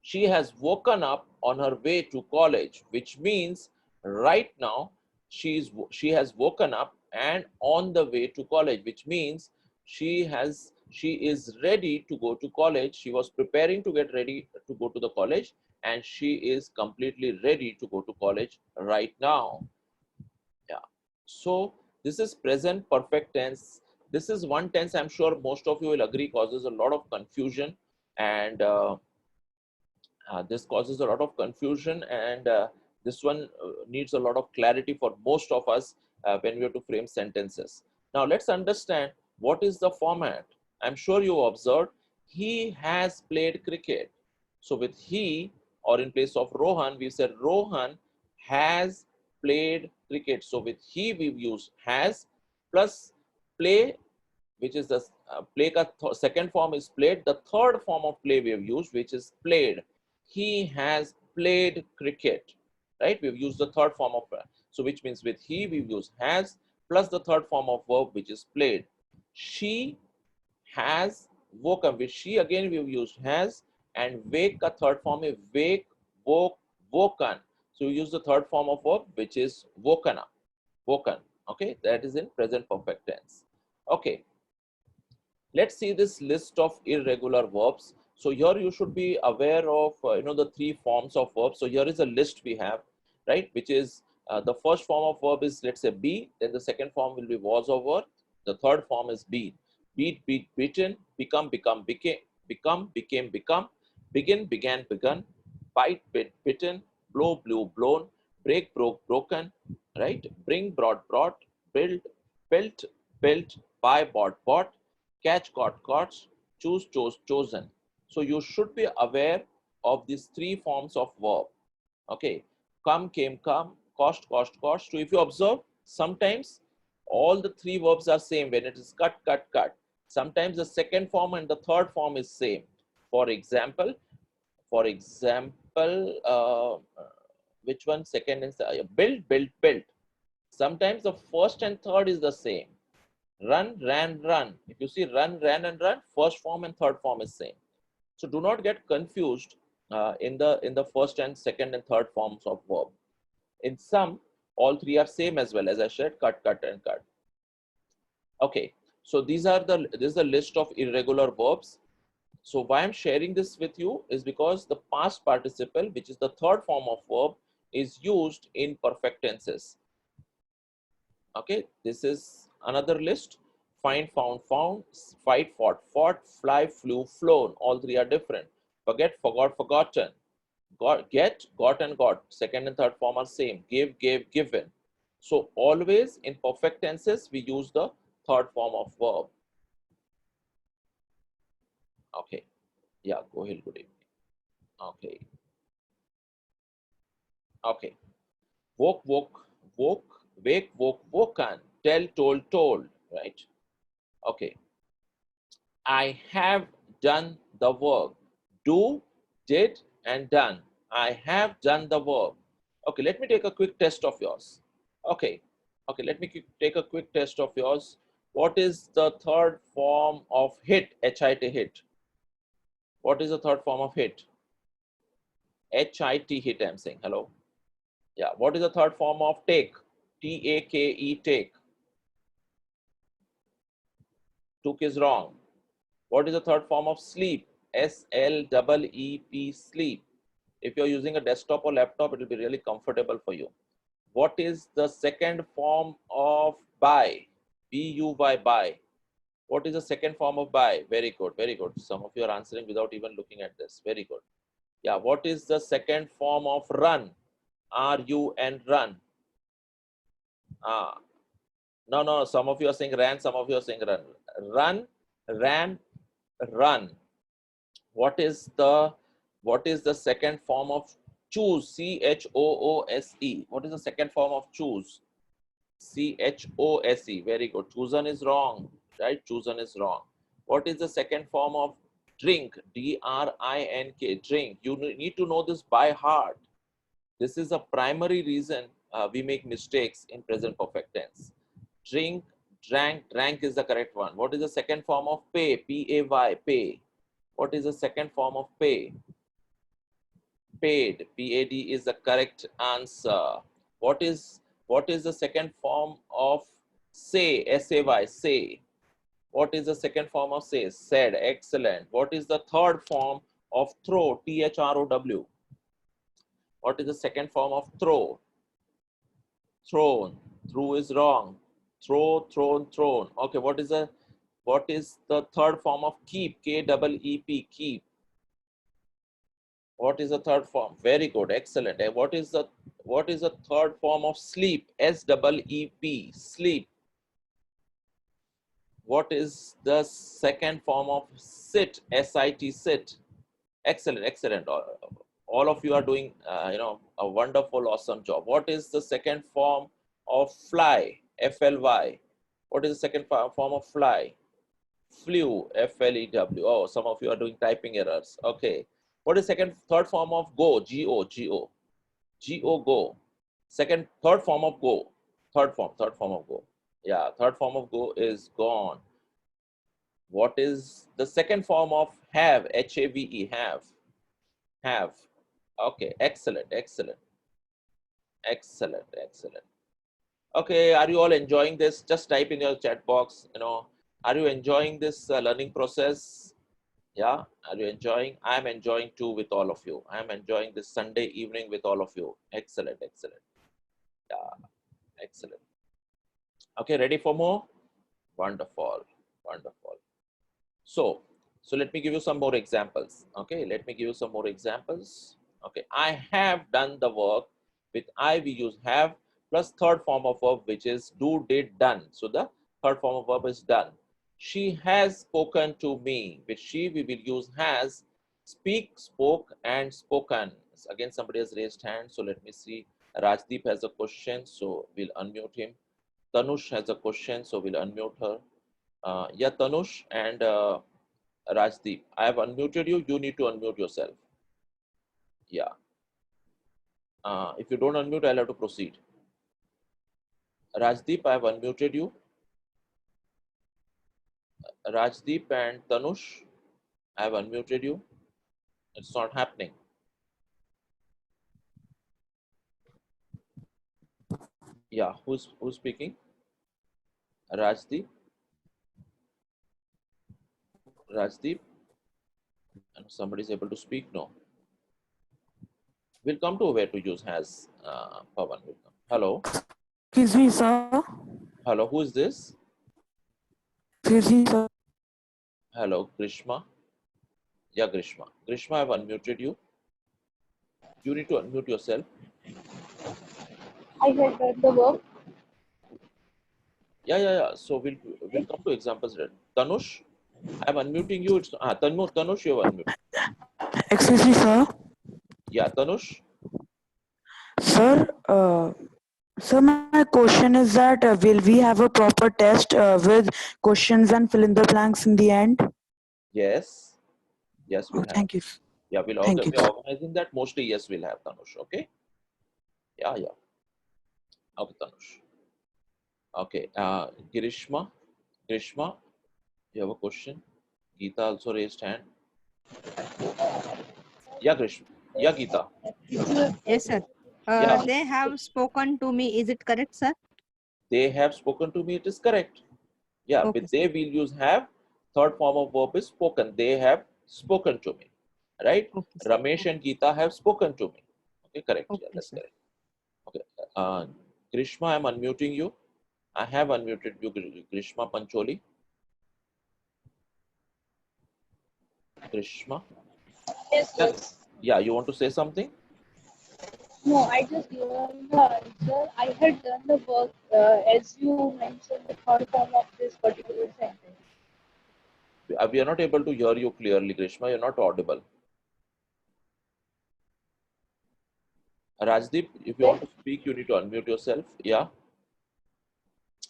She has woken up on her way to college, which means right now she has woken up and on the way to college, which means she is ready to go to college. She was preparing to get ready to go to the college and she is completely ready to go to college right now. Yeah. So this is present perfect tense. This is one tense I'm sure most of you will agree causes a lot of confusion, and this causes a lot of confusion, and this one needs a lot of clarity for most of us when we have to frame sentences. Now let's understand what is the format. I'm sure you observed he has played cricket. So with he, or in place of Rohan, we said Rohan has played cricket. So with he we've used has plus play, which is the play ka second form is played. The third form of play we have used, which is played. He has played cricket, right? We've used the third form of so which means with he we've used has plus the third form of verb, which is played. She has woken. With she again we've used has, and wake ka third form is wake, woke, woken. So we use the third form of verb, which is woken up, woken. Okay, that is in present perfect tense. Okay, let's see this list of irregular verbs. So here you should be aware of the three forms of verbs. So here is a list we have, right? Which is the first form of verb is, let's say, be. Then the second form will be was or were. The third form is been. Beat, beat, beaten. Become, become, became. Become, became, become. Begin, began, begun. Bite, bit, bitten. Blow, blew, blown. Break, broke, broken. Right? Bring, brought, brought. Build, built, built. Buy, bought, bought. Catch, caught, caught. Choose, chose, chosen. So you should be aware of these three forms of verb. Okay. Come, came, come. Cost, cost, cost. So if you observe, sometimes all the three verbs are same when it is cut, cut, cut. Sometimes the second form and the third form is same. For example, which one? Second is build, built, built. Sometimes the first and third is the same. Run, ran, run. If you see run, ran, and run, first form and third form is same. So do not get confused in the first and second and third forms of verb. In some, all three are same as well, as I said, cut, cut, and cut. Okay, so this is the list of irregular verbs. So why I'm sharing this with you is because the past participle, which is the third form of verb, is used in perfect tenses. Okay, this is another list. Find, found, found. Fight, fought, fought. Fly, flew, flown. All three are different. Forget, forgot, forgotten. Get, got, and got. Second and third form are same. Give, gave, given. So always in perfect tenses, we use the third form of verb. Okay. Yeah, go ahead. Good evening. Okay. Okay. Woke, woke, woke, wake, woke, woken, tell, told, told, right? Okay. I have done the work. Do, did, and done. I have done the work. Okay, let me take a quick test of yours. Okay. Okay, let me take a quick test of yours. What is the third form of hit? H-I-T, hit. What is the third form of hit? H-I-T, hit, I'm saying. Hello. Yeah. What is the third form of take? T-A-K-E, take. Took is wrong. What is the third form of sleep? S-L-E-E-P, sleep. If you're using a desktop or laptop, it will be really comfortable for you. What is the second form of buy? B-U-Y, buy. What is the second form of buy? Very good, very good. Some of you are answering without even looking at this. Very good. Yeah, what is the second form of run? R-U-N, run. No, some of you are saying ran, some of you are saying run. Run, ran, run. What is the second form of choose? C-H-O-O-S-E. What is the second form of choose? C-H-O-S-E. Very good. Chosen is wrong, right? Chosen is wrong. What is the second form of drink? D-R-I-N-K. Drink. You need to know this by heart. This is a primary reason we make mistakes in present perfect tense. Drink, drank, drank is the correct one. What is the second form of pay? P-A-Y, pay. What is the second form of pay? Paid. P-A-D is the correct answer. What is the second form of say? S-A-Y, say. What is the second form of say? Said. Excellent. What is the third form of throw? T-H-R-O-W. What is the second form of throw? Thrown. Through is wrong. Throw, thrown, thrown. Okay, what is the third form of keep? K-E-E-P, keep. What is the third form? Very good, excellent. And what is the third form of sleep? S-E-E-P, sleep. What is the second form of sit? S-I-T, sit. Excellent, excellent. All of you are doing, a wonderful, awesome job. What is the second form of fly? F-L-Y. What is the second form of fly? Flew. F-L-E-W. Oh, some of you are doing typing errors. Okay. What is third form of go? G-O, G-O. G-O, go. Third form of go. Third form of go. Yeah, third form of go is gone. What is the second form of have? H-A-V-E, have. Have. Okay, excellent, excellent. Excellent, excellent. Okay, are you all enjoying this? Just type in your chat box, are you enjoying this learning process? Yeah, are you enjoying? I'm enjoying too with all of you. I'm enjoying this Sunday evening with all of you. Excellent, excellent. Yeah, excellent. Okay, ready for more? Wonderful, wonderful. So let me give you some more examples. Okay, let me give you some more examples. Okay, I have done the work. With I, we use have plus third form of verb, which is do, did, done. So the third form of verb is done. She has spoken to me. With she, we will use has, speak, spoke, and spoken. Again, somebody has raised hand. So let me see. Rajdeep has a question. So we'll unmute him. Tanush has a question. So we'll unmute her. Yeah, Tanush and Rajdeep, I have unmuted you. You need to unmute yourself. Yeah. If you don't unmute, I'll have to proceed. Rajdeep, I have unmuted you. Rajdeep and Tanush, I have unmuted you. It's not happening. Yeah, who's speaking? Rajdeep. Rajdeep. And somebody is able to speak? No. We'll come to where to use has. Pawan will come. Hello. Excuse me, sir. Hello, who is this? Excuse me, sir. Hello, Grishma. Yeah, Grishma. Grishma, I've unmuted you. You need to unmute yourself. I had done the work. Yeah. So we'll come to examples later. Tanush, I'm unmuting you. It's Tanush, you're unmuted. Excuse me, sir. Yeah, Tanush. Sir, sir, my question is that will we have a proper test with questions and fill in the blanks in the end? Yes, Oh, we'll have. thank you. Yeah, Thank you, we're sir. organizing that. Mostly, yes, we'll have Tanush. Okay. Yeah. Okay, Tanush. Okay. Grishma, you have a question. Geeta also raised hand. Yeah, Grishma. Yeah, Geeta. Yes, sir. Yeah, They have spoken to me. Is it correct, sir? they have spoken to me. It is correct. Yeah, Okay, with they will use have. Third form of verb is spoken. They have spoken to me. Right? okay, sir. Ramesh and Geeta have spoken to me. Okay, correct. Yeah, Okay, that's sir. correct. Okay. Grishma, I'm unmuting you. I have unmuted you, Grishma Pancholi. Grishma. Yes, Yeah, yes. yeah, you want to say something? No, I just given the answer. I had done the work as you mentioned the third form of this particular sentence. We are not able to hear you clearly, Grishma. You're not audible. Rajdeep, if you Right? want to speak, you need to unmute yourself. Yeah.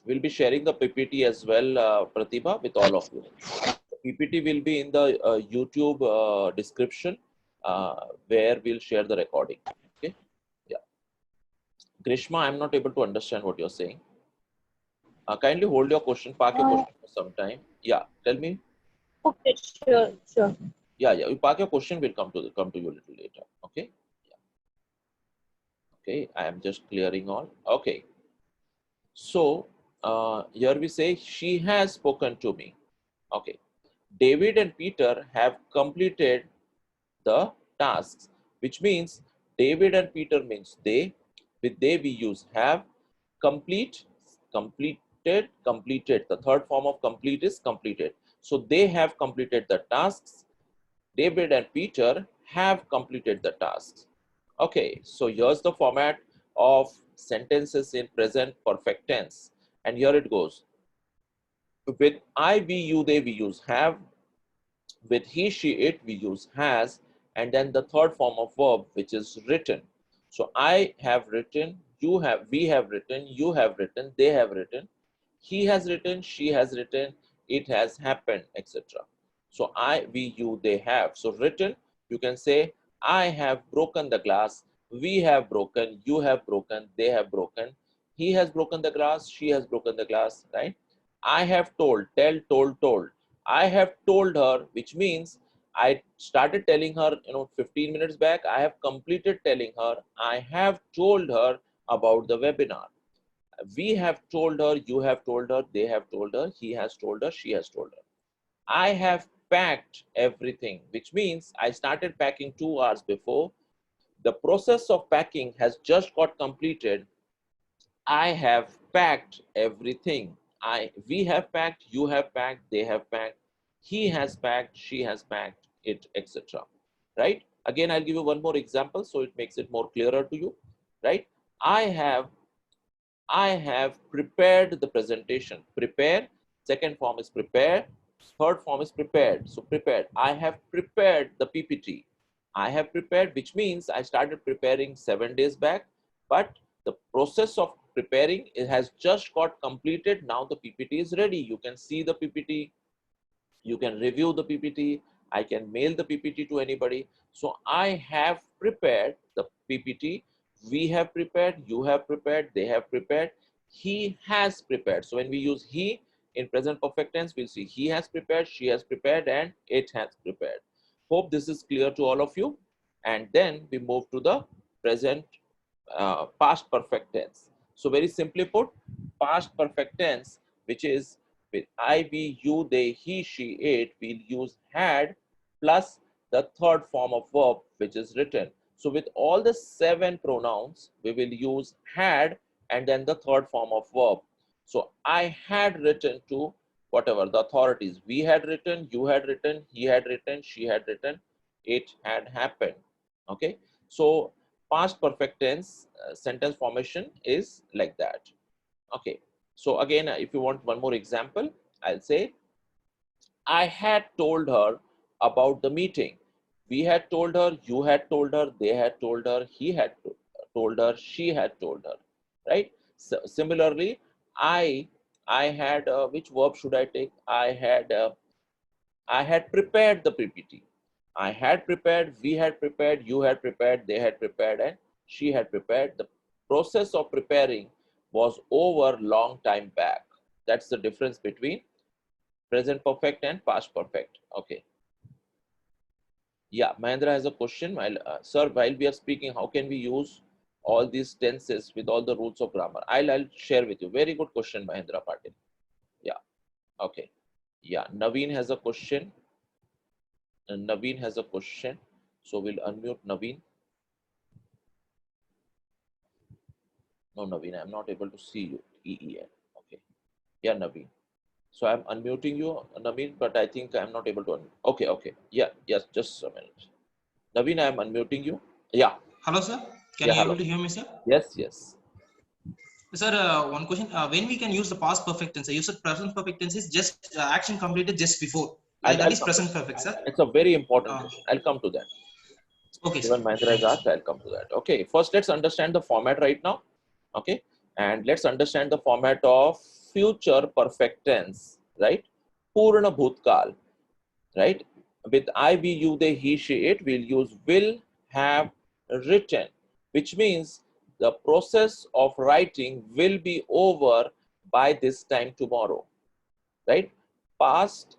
We'll be sharing the PPT as well, Pratibha, with all of you. The PPT will be in the YouTube description where we'll share the recording. Okay. Yeah. Grishma, I'm not able to understand what you're saying. Kindly hold your question, park your Uh, question for some time. Yeah. Tell me. okay, sure. Yeah. You park your question. We'll come to you a little later. Okay. Yeah. Okay. I am just clearing all. Okay. So here we say she has spoken to me. Okay. David and Peter have completed the tasks, which means David and Peter means they. With they we use have. Complete, completed. The third form of complete is completed. So they have completed the tasks. David and Peter have completed the tasks. Okay, so here's the format of sentences in present perfect tense. And here it goes. With I, we, you, they, we use have. With he, she, it, we use has. And then the third form of verb, which is written. So I have written, you have, we have written, you have written, they have written, he has written, she has written, it has happened, etc. So I, we, you, they have. So written, you can say, I have broken the glass, we have broken, you have broken, they have broken, he has broken the glass, she has broken the glass, right? I have told, tell, told. I have told her, which means I started telling her, 15 minutes back. I have completed telling her. I have told her about the webinar. We have told her, you have told her, they have told her, he has told her, she has told her. I have packed everything, which means I started packing 2 hours before. The process of packing has just got completed. I have packed everything. We have packed, you have packed, they have packed, he has packed, she has packed, it, etc. Right? Again, I'll give you one more example so it makes it more clearer to you. Right? I have prepared the presentation. Prepare, second form is prepare, third form is prepared. So prepared. I have prepared the PPT. I have prepared, which means I started preparing 7 days back, but the process of preparing it has just got completed. Now the PPT is ready. You can see the PPT, you can review the PPT, I can mail the PPT to anybody. So I have prepared the PPT, we have prepared, you have prepared, they have prepared, he has prepared. So when we use he in present perfect tense, we'll see he has prepared, she has prepared, and it has prepared. Hope this is clear to all of you. And then we move to the present past perfect tense. So very simply put, past perfect tense, which is with I, we, you, they, he, she, it, we'll use had plus the third form of verb, which is written. So with all the 7 pronouns, we will use had and then the third form of verb. So I had written to whatever the authorities. We had written, you had written, he had written, she had written, it had happened. Okay. So past perfect tense sentence formation is like that. Okay. So again, if you want one more example, I'll say, I had told her about the meeting. We had told her, you had told her, they had told her, he had told her, she had told her, right? So similarly, I had, which verb should I take? I had prepared the PPT. I had prepared, we had prepared, you had prepared, they had prepared, and she had prepared. The process of preparing was over long time back. That's the difference between present perfect and past perfect. Okay. Yeah, Mahendra has a question. Sir, while we are speaking, how can we use all these tenses with all the rules of grammar? I'll share with you. Very good question, Mahendra Patil. Yeah. Okay. Yeah. Naveen has a question. Naveen has a question. So we'll unmute Naveen. No, Naveen, I'm not able to see you. EEN. Okay. Yeah, Naveen. So I'm unmuting you, Naveen, but I think I'm not able to unmute. Okay, okay. Yeah, yes, just a minute. Naveen, I'm unmuting you. Yeah. Hello, sir. Can Yeah, you able hello. to hear me, sir? Yes, yes. Sir, one question. When we can use the past perfect tense? You said present perfect tense is just action completed just before. Like that I'll is come to present that. perfect, sir. It's a very important Uh, question. I'll come to that. okay, sir. Even Mahendra has Thank you, asked, sir. I'll come to that. Okay, first let's understand the format right now. Okay, and let's understand the format of future perfect tense, right? Purna Bhutkal, right? With I, we, you, they, he, she, it, we'll use will, have, written, which means the process of writing will be over by this time tomorrow, right? Past,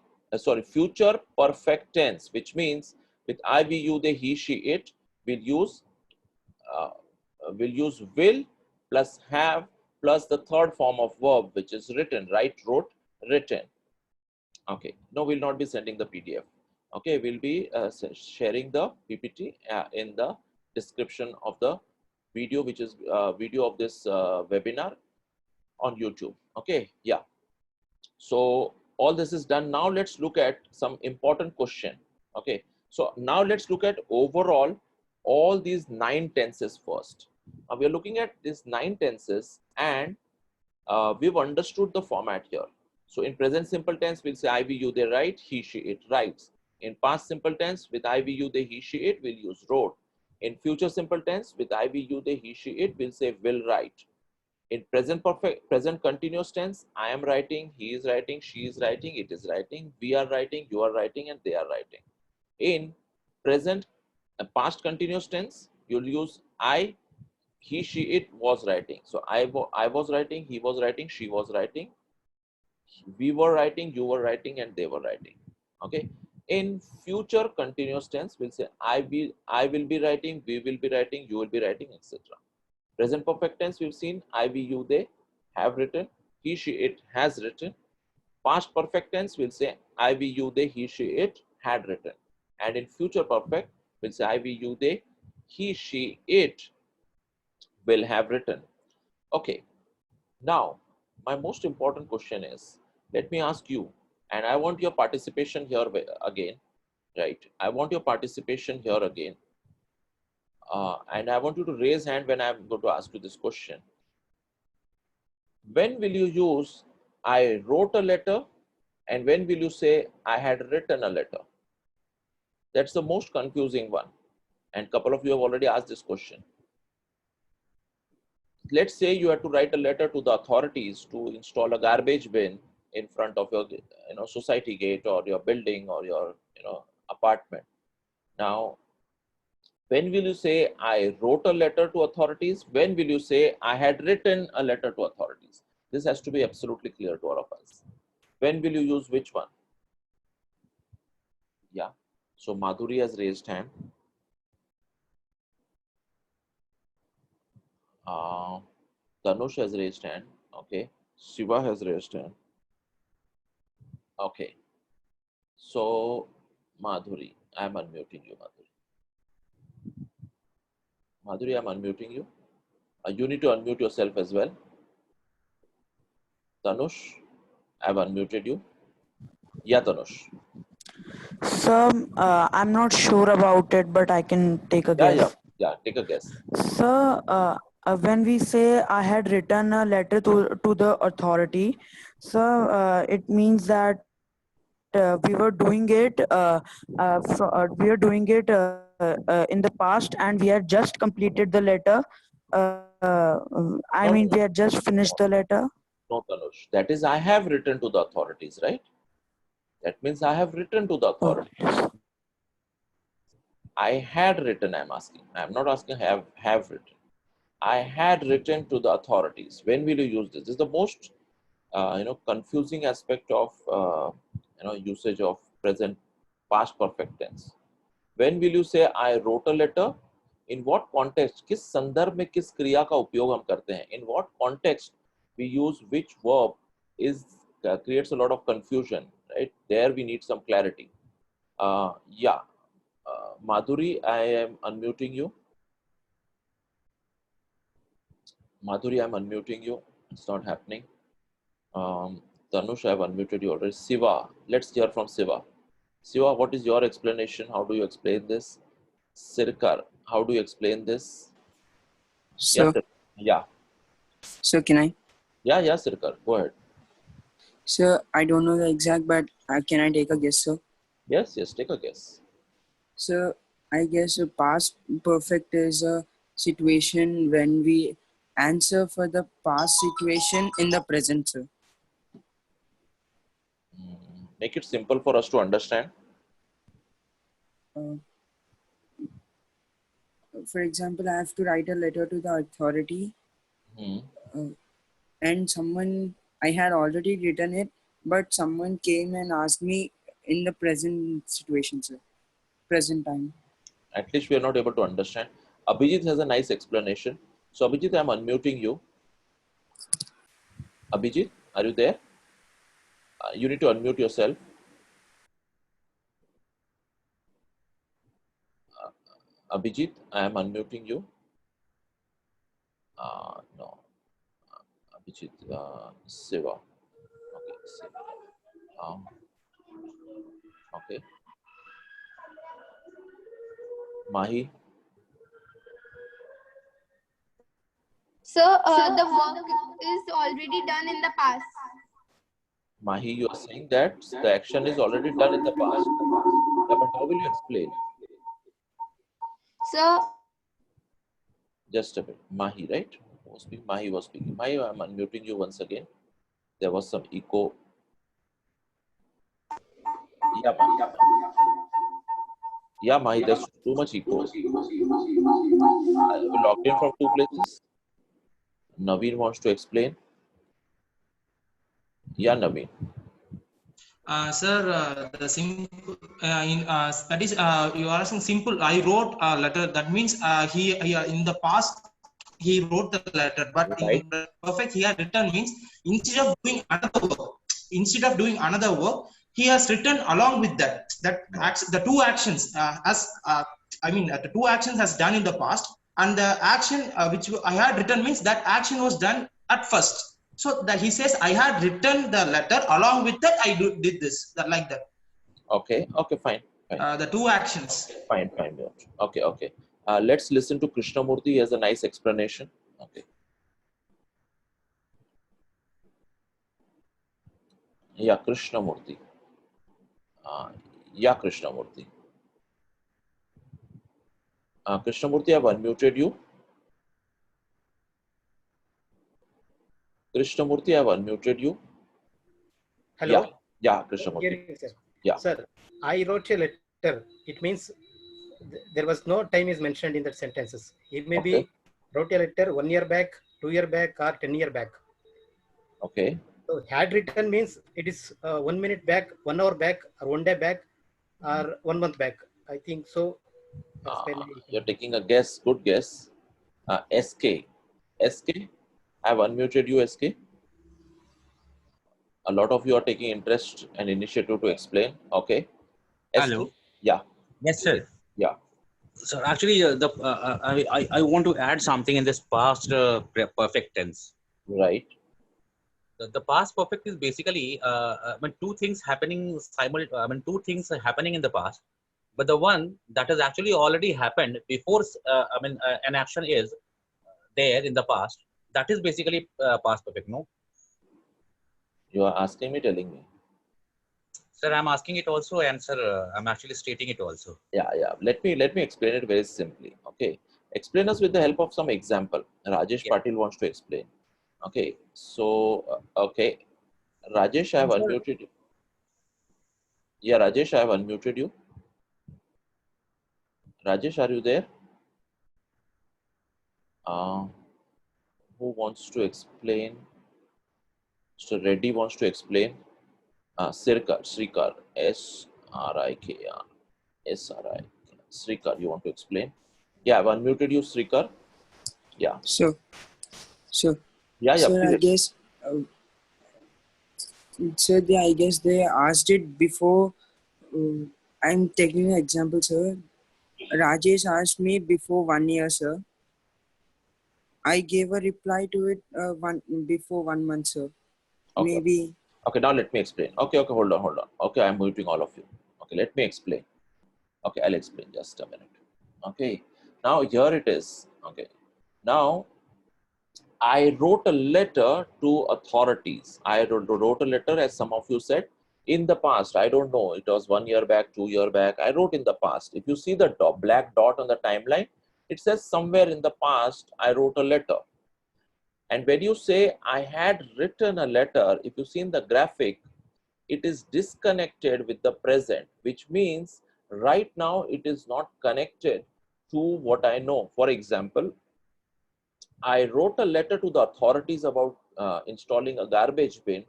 future perfect tense, which means with I, we, you, they, he, she, it, uh, we'll use will plus have plus the third form of verb, which is written, right? Wrote, written. Okay, no, we'll not be sending the PDF. Okay, we'll be sharing the PPT in the description of the video, which is video of this webinar on YouTube. Okay, yeah. So all this is done. Now let's look at some important question. Okay, so now let's look at overall all these 9 tenses first. Now we are looking at these 9 tenses, and we've understood the format here. So in present simple tense, we'll say I, we, you, they write, he, she, it writes. In past simple tense, with I, we, you, they, he, she, it, we'll use wrote. In future simple tense, with I, we, you, they, he, she, it, we'll say will write. In present continuous tense, I am writing, he is writing, she is writing, it is writing, we are writing, you are writing, and they are writing. In present past continuous tense, you'll use I, he, she, it was writing. So I was writing, he was writing, she was writing, we were writing, you were writing, and they were writing. Okay. In future continuous tense, we'll say I will be writing, we will be writing, you will be writing, etc. Present perfect tense, we've seen I, we, you, they have written, he, she, it has written. Past perfect tense, we'll say I, we, you, they, he, she, it had written. And in future perfect, we'll say I, we, you, they, he, she, it will have written. Okay. Now, my most important question is, let me ask you, and I want your participation here again, right? I want your participation here again. And I want you to raise hand when I'm going to ask you this question. When will you use I wrote a letter, and when will you say I had written a letter? That's the most confusing one. And a couple of you have already asked this question. Let's say you have to write a letter to the authorities to install a garbage bin in front of your society gate or your building or your apartment. Now, when will you say I wrote a letter to authorities? When will you say I had written a letter to authorities? This has to be absolutely clear to all of us. When will you use which one? Yeah. So Madhuri has raised hand. Tanush has raised hand. Okay. Shiva has raised hand. Okay. So Madhuri, I'm unmuting you, Madhuri. Madhuri, I'm unmuting you. You need to unmute yourself as well. Tanush, I've unmuted you. Yeah, Tanush. So I'm not sure about it, but I can take a Yeah, yeah, guess. yeah. Take a guess. So when we say I had written a letter to the authority, so it means that we were doing it in the past, and we had just completed the letter. I mean, No, we no, had just finished the letter. no, Tanush. That is, I have written to the authorities, right? That means I have written to the Oh, authorities. I had written, I'm asking. I'm not asking have written. I had written to the authorities. When will you use this? This is the most confusing aspect of usage of present past perfect tense. When will you say I wrote a letter? In what context? किस संदर्भ में किस क्रिया का उपयोग हम करते हैं? In what context we use which verb is creates a lot of confusion, right? There we need some clarity. Yeah, Madhuri, I am unmuting you. Madhuri, I'm unmuting you. It's not happening. Tanush, I've unmuted you already. Siva, let's hear from Siva. Siva, what is your explanation? How do you explain this? Sirkar, how do you explain this? Yes, So, sir. Yeah. can I? Yeah, Sirkar. Go ahead. So, I don't know the exact, but can I take a guess, sir? Yes, take a guess. So, I guess a past perfect is a situation when we answer for the past situation in the present, sir. Make it simple for us to understand. For example, I have to write a letter to the authority, and I had already written it, but someone came and asked me in the present situation, sir. Present time. At least we are not able to understand. Abhijit has a nice explanation. So, Abhijit, I'm unmuting you. Abhijit, are you there? You need to unmute yourself. Abhijit, I am unmuting you. No. Abhijit, Siva. Okay, Siva. Okay. Mahi. So the work is already done in the past. Mahi, you are saying that the action is already done in the past. Yeah, but how will you explain? So Just a bit. Mahi, right? Mahi was speaking. Mahi, I'm unmuting you once again. There was some echo. Yeah, Mahi. Yeah, Mahi, there's too much echo. Are you logged in from two places? Naveen wants to explain. Yeah, Naveen. Sir, the simple that is you are asking simple. I wrote a letter. That means he in the past he wrote the letter, but Right. in the perfect he had written means instead of doing another work, he has written along with that the two actions the two actions has done in the past, and the action which I had written means that action was done at first. So that he says, I had written the letter along with that did this like that. Okay, fine. The two actions. Fine. Okay. Let's listen to Krishnamurti. He has a nice explanation. Okay. Yeah, Krishnamurti. Krishnamurti. Krishnamurti, I've unmuted you. Krishnamurti, I've unmuted you. Hello. Yeah, Krishnamurti. Hearing, sir. Yeah. Sir, I wrote a letter. It means there was no time is mentioned in the sentences. It may be wrote a letter 1 year back, 2 year back, or 10 year back. Okay. So had written means it is 1 minute back, 1 hour back, or 1 day back, or 1 month back. I think so. You're taking a guess. Good guess. SK. I've unmuted you, SK. A lot of you are taking interest and initiative to explain. Okay. Hello. SK? Yeah. Yes, sir. Yeah. So actually, I want to add something in this past perfect tense. Right. The past perfect is basically two things happening two things are happening in the past, but the one that has actually already happened before an action is there in the past, that is basically past perfect, no? You are asking me, telling me. Sir, I'm asking it also, and sir, I'm actually stating it also. Yeah. Let me explain it very simply. Okay. Explain us with the help of some example. Rajesh Patil wants to explain. Okay. So, okay. Rajesh, I have unmuted you. Yeah, Rajesh, I have unmuted you. Rajesh, are you there? Who wants to explain? Mr. Reddy wants to explain. Srikar, Srikar, SRI. Srikar, you want to explain? Yeah, I've unmuted you, Srikar. Yeah. So, Yeah, sir, I please. guess, I guess they asked it before. I'm taking an example, sir. Rajesh asked me before 1 year, sir. I gave a reply to it before 1 month, sir. Okay. Maybe. Okay, now let me explain. Okay, hold on. Okay, I'm muting all of you. Okay, let me explain. Okay, I'll explain just a minute. Okay, now here it is. Okay, now I wrote a letter to authorities. I wrote a letter, as some of you said, in the past. I don't know, it was 1 year back, 2 year back. I wrote in the past. If you see the black dot on the timeline, it says somewhere in the past I wrote a letter. And when you say I had written a letter, if you see in the graphic, it is disconnected with the present, which means right now it is not connected to what I know. For example, I wrote a letter to the authorities about installing a garbage bin,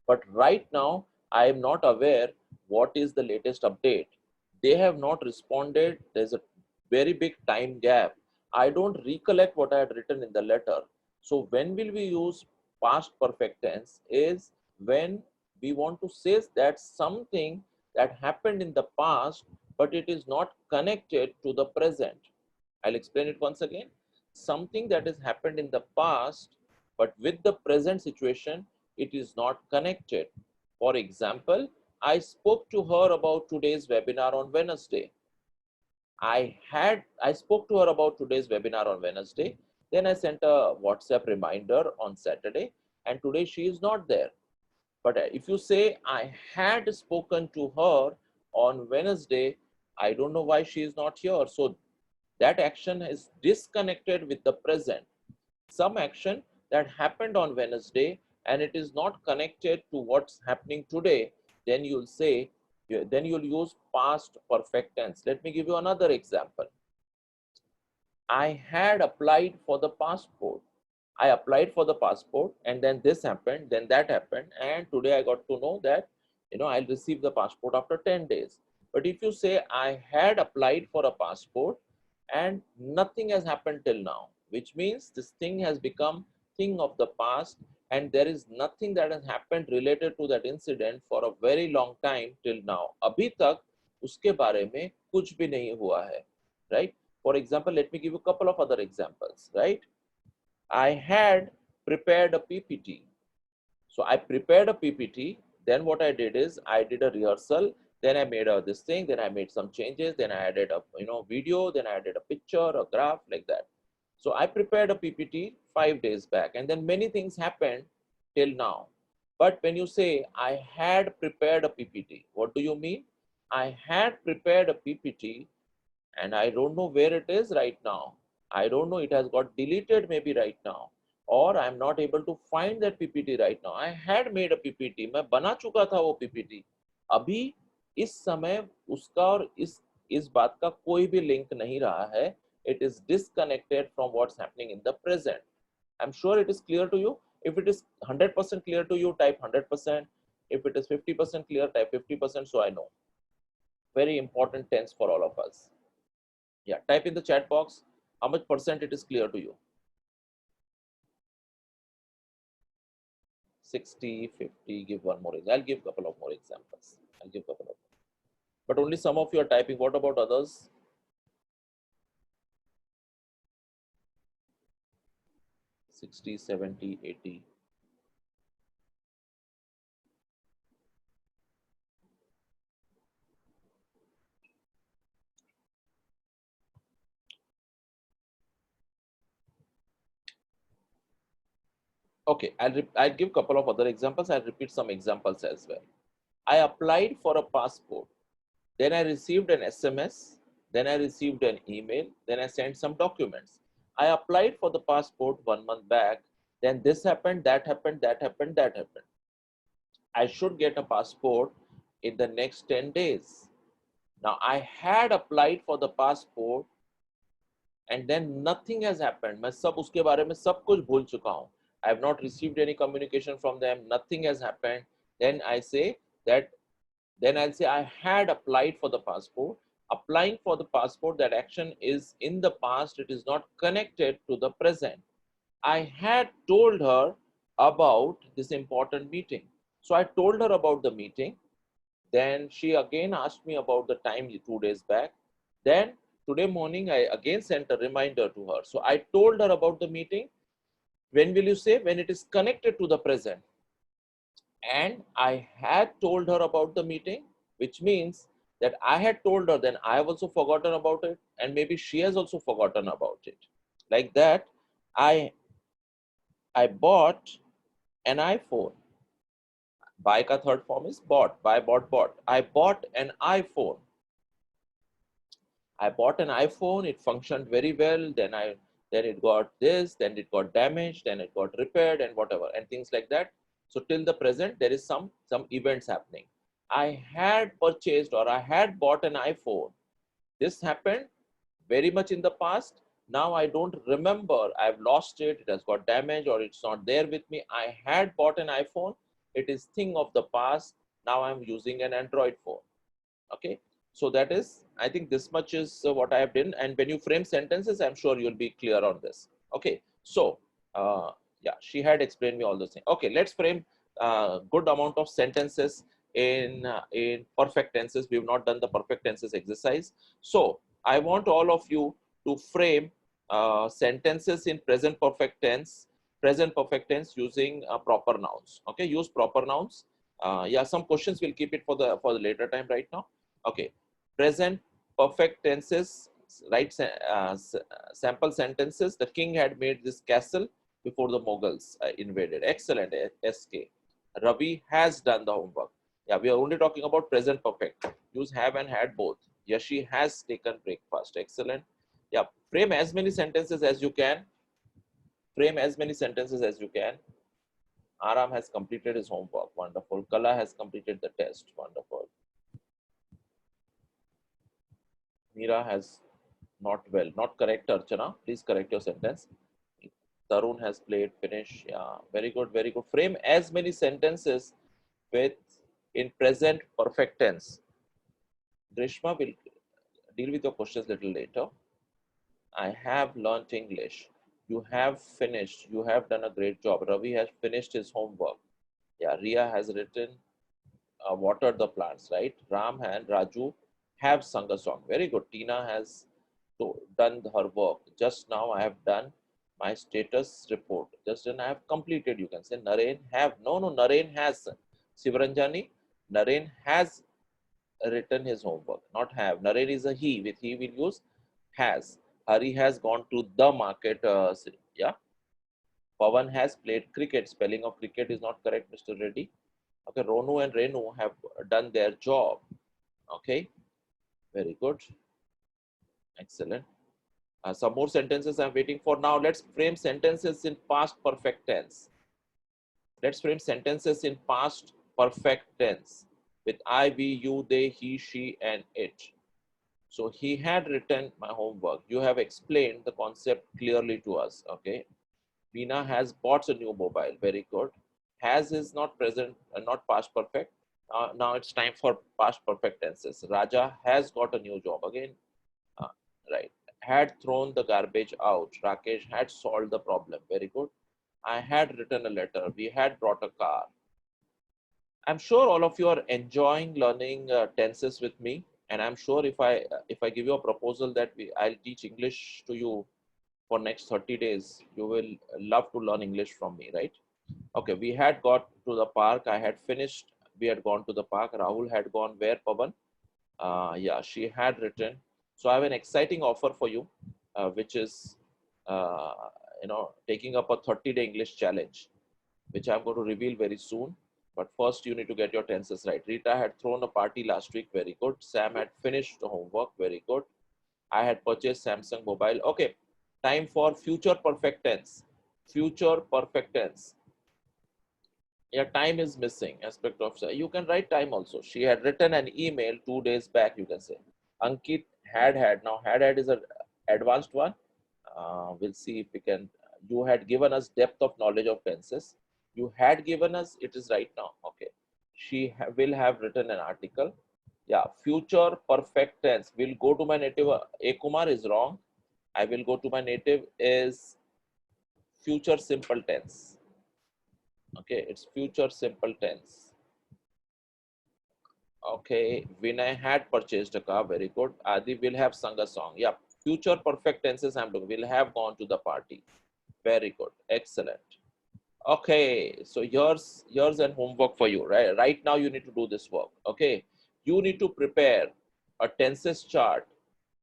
but right now I am not aware what is the latest update. They have not responded. There's a very big time gap. I don't recollect what I had written in the letter. So when will we use past perfect tense is when we want to say that something that happened in the past, but it is not connected to the present. I'll explain it once again. Something that has happened in the past, but with the present situation, it is not connected. For example, I spoke to her about today's webinar on Wednesday. I spoke to her about today's webinar on Wednesday. Then I sent a WhatsApp reminder on Saturday, and today she is not there. But if you say I had spoken to her on Wednesday, I don't know why she is not here. So that action is disconnected with the present. Some action that happened on Wednesday and it is not connected to what's happening today, then you'll say, then you'll use past perfect tense. Let me give you another example. I had applied for the passport. I applied for the passport and then this happened, then that happened. And today I got to know that, I'll receive the passport after 10 days. But if you say I had applied for a passport and nothing has happened till now, which means this thing has become thing of the past and there is nothing that has happened related to that incident for a very long time till now. Abhi tak uske bare mein kuch bhi nahi hua hai, right? For example, let me give you a couple of other examples, right? I had prepared a PPT. So I prepared a PPT. Then what I did is I did a rehearsal. Then I made this thing. Then I made some changes. Then I added a video. Then I added a picture, a graph, like that. So I prepared a PPT 5 days back, and then many things happened till now. But when you say I had prepared a PPT, what do you mean? I had prepared a PPT and I don't know where it is right now. I don't know, it has got deleted maybe right now, or I'm not able to find that PPT right now. I had made a PPT, मैं बना चुका था वो PPT. अभी इस समय उसका और इस बात का कोई भी लिंक नहीं रहा है. It is disconnected from what's happening in the present. I'm sure it is clear to you. If it is 100% clear to you, type 100%. If it is 50% clear, type 50%. So I know. Very important tense for all of us. Yeah, type in the chat box how much percent it is clear to you. 60, 50, give one more. I'll give a couple of more examples. But only some of you are typing. What about others? $60, $70, $80. Okay, I'll give a couple of other examples. I'll repeat some examples as well. I applied for a passport. Then I received an SMS. Then I received an email. Then I sent some documents. I applied for the passport 1 month back. Then this happened, that happened, that happened, that happened. I should get a passport in the next 10 days. Now I had applied for the passport and then nothing has happened. मैं सब उसके बारे में सब कुछ भूल चुका हूँ. I have not received any communication from them. Nothing has happened. Then I say that, then I'll say I had applied for the passport. Applying for the passport, that action is in the past. It is not connected to the present. I had told her about this important meeting. So I told her about the meeting. Then she again asked me about the time 2 days back. Then today morning, I again sent a reminder to her. So I told her about the meeting. When will you say? When it is connected to the present. And I had told her about the meeting, which means that I had told her, then I have also forgotten about it. And maybe she has also forgotten about it. Like that, I bought an iPhone. Buy ka third form is bought. Buy, bought, bought. I bought an iPhone. I bought an iPhone. It functioned very well. Then it got this. Then it got damaged. Then it got repaired and whatever and things like that. So till the present, there is some events happening. I had purchased or I had bought an iPhone. This happened very much in the past. Now I don't remember. I've lost it. It has got damaged or it's not there with me. I had bought an iPhone. It is thing of the past. Now I'm using an Android phone. Okay. So that is, I think this much is what I have done. And when you frame sentences, I'm sure you'll be clear on this. Okay. So yeah, she had explained me all those things. Okay. Let's frame good amount of sentences in perfect tenses. We've not done the perfect tenses exercise. So I want all of you to frame sentences in present perfect tense using proper nouns. Okay, use proper nouns. Yeah, some questions we'll keep it for the later time right now. Okay, present perfect tenses, right? Sample sentences. The king had made this castle before the Mughals invaded. Excellent, SK. Ravi has done the homework. Yeah, we are only talking about present perfect. Use have and had both. Yashi has taken breakfast. Excellent. Yeah, frame as many sentences as you can. Frame as many sentences as you can. Aram has completed his homework. Wonderful. Kala has completed the test. Wonderful. Meera has not well. Not correct, Archana. Please correct your sentence. Tarun has played, finish. Yeah, very good, very good. Frame as many sentences with in present perfect tense. Grishma will deal with your questions a little later. I have learnt English. You have finished. You have done a great job. Ravi has finished his homework. Yeah, Ria has written, watered the plants, right? Ram and Raju have sung a song. Very good. Tina has done her work. Just now I have done my status report. Just then I have completed. You can say Naren have. No, Naren has. Sivaranjani, Naren has written his homework, not have. Naren is a he. With he will use has. Hari has gone to the market. Yeah. Pawan has played cricket. Spelling of cricket is not correct, Mr. Reddy. Okay, Ronu and Renu have done their job. Okay, very good. Excellent. Some more sentences I'm waiting for. Now let's frame sentences in past perfect tense. Let's frame sentences in past perfect tense with I, we, you, they, he, she, and it. So he had written my homework. You have explained the concept clearly to us. Okay. Veena has bought a new mobile. Very good. Has is not present, not past perfect. Now it's time for past perfect tenses. Raja has got a new job. Again, right. Had thrown the garbage out. Rakesh had solved the problem. Very good. I had written a letter. We had brought a car. I'm sure all of you are enjoying learning tenses with me. And I'm sure if I give you a proposal that I'll teach English to you for next 30 days, you will love to learn English from me, right? Okay, we had got to the park. I had finished. We had gone to the park. Rahul had gone where, Pavan? Yeah, she had written. So I have an exciting offer for you, which is, taking up a 30-day English challenge. which I'm going to reveal very soon. But first, you need to get your tenses right. Rita had thrown a party last week. Very good. Sam had finished the homework. Very good. I had purchased Samsung mobile. Okay. Time for future perfect tense. Future perfect tense. Yeah, time is missing. Aspect of, you can write time also. She had written an email 2 days back, you can say. Ankit had. Now, had is an advanced one. We'll see if we can. You had given us depth of knowledge of tenses. You had given us, it is right now. Okay. She will have written an article. Yeah, future perfect tense. We'll go to my native. A Kumar is wrong. I will go to my native is future simple tense. Okay, it's future simple tense. Okay, Vinay had purchased a car. Very good. Adi will have sung a song. Yeah, future perfect tenses I'm doing. Will have gone to the party. Very good. Excellent. Okay, so here's an homework for you. Right now you need to do this work. Okay, you need to prepare a tenses chart.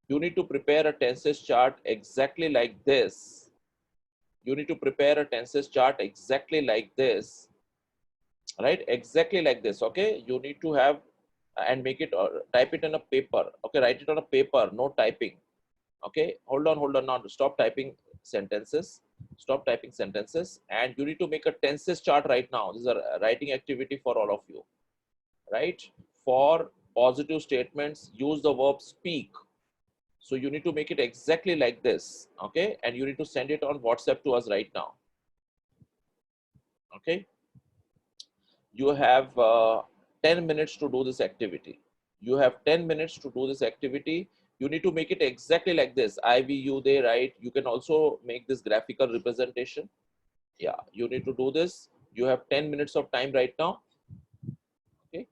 You need to prepare a tenses chart exactly like this. You need to prepare a tenses chart exactly like this. Right, exactly like this. Okay, you need to have and make it or type it on a paper. Okay, write it on a paper, no typing. Okay, hold on now, stop typing sentences. Stop typing sentences, and you need to make a tenses chart right now. This is a writing activity for all of you. Right, for positive statements use the verb speak. So you need to make it exactly like this. Okay, and you need to send it on WhatsApp to us right now. Okay, you have 10 minutes to do this activity. You have 10 minutes to do this activity. You need to make it exactly like this. I, we, you, they, right? You can also make this graphical representation. Yeah, you need to do this. You have 10 minutes of time right now. Okay,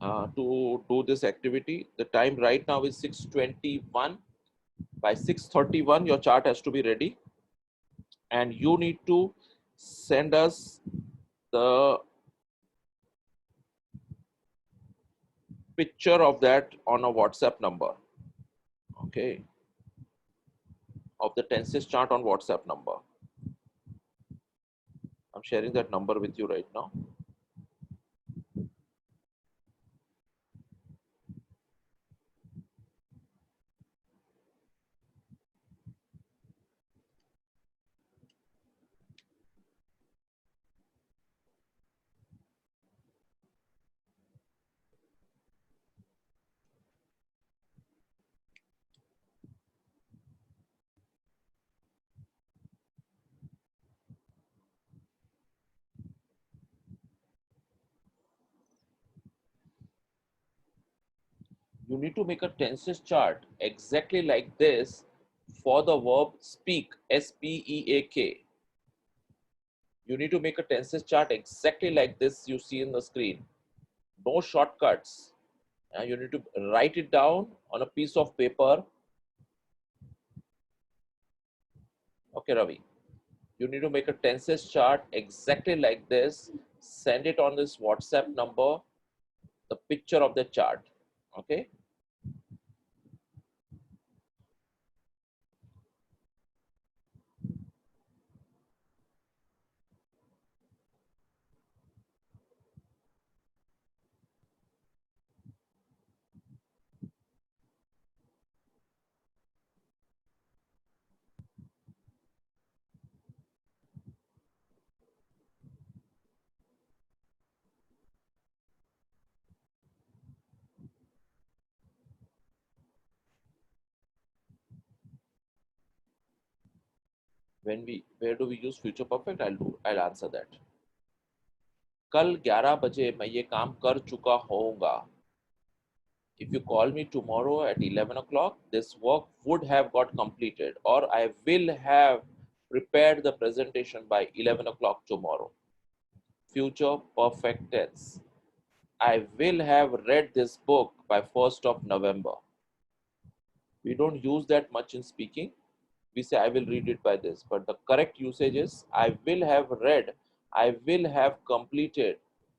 to do this activity. The time right now is 6:21. By 6:31, your chart has to be ready. And you need to send us the picture of that on a WhatsApp number. Okay, of the tenses chart on WhatsApp number. I'm sharing that number with you right now. You need to make a tenses chart exactly like this for the verb speak, S-P-E-A-K. You need to make a tenses chart exactly like this you see in the screen. No shortcuts. You need to write it down on a piece of paper. Okay, Ravi. You need to make a tenses chart exactly like this. Send it on this WhatsApp number, the picture of the chart. Okay. Where do we use future perfect? I'll answer that. कल 11 बजे मैं ये काम कर चुका होऊंगा. If you call me tomorrow at 11 o'clock, this work would have got completed, or I will have prepared the presentation by 11 o'clock tomorrow. Future perfect tense. I will have read this book by 1st of November. We don't use that much in speaking. We say I will read it by this, but the correct usage is I will have read, I will have completed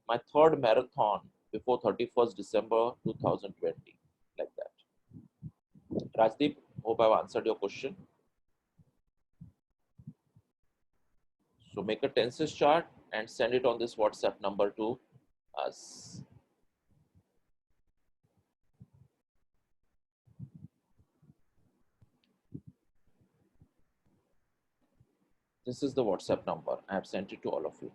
my third marathon before 31st December 2020, like that. Rajdeep, hope I've answered your question. So make a tenses chart and send it on this WhatsApp number to us. This is the WhatsApp number. I have sent it to all of you.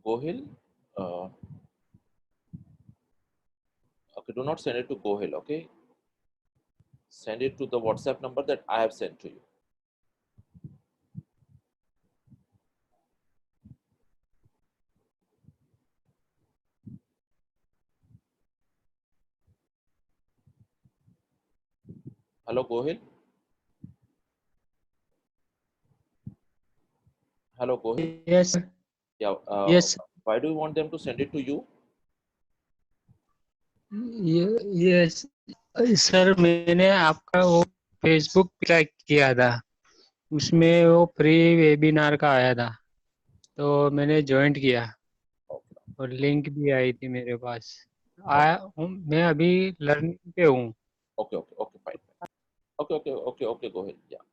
Gohil, okay, do not send it to Gohil, okay? Send it to the WhatsApp number that I have sent to you. Hello, Gohil. Hello, Gohil. Yes. Yeah. Yes. Why do you want them to send it to you? Yes sir, मैंने आपका वो Facebook track किया था, उसमें वो free webinar का आया था, तो मैंने ज्वाइन किया और लिंक भी आई थी मेरे पास। मैं अभी लर्निंग पे हूँ। Okay, okay, okay, fine. Okay, okay, okay, okay, Gohil. Yeah.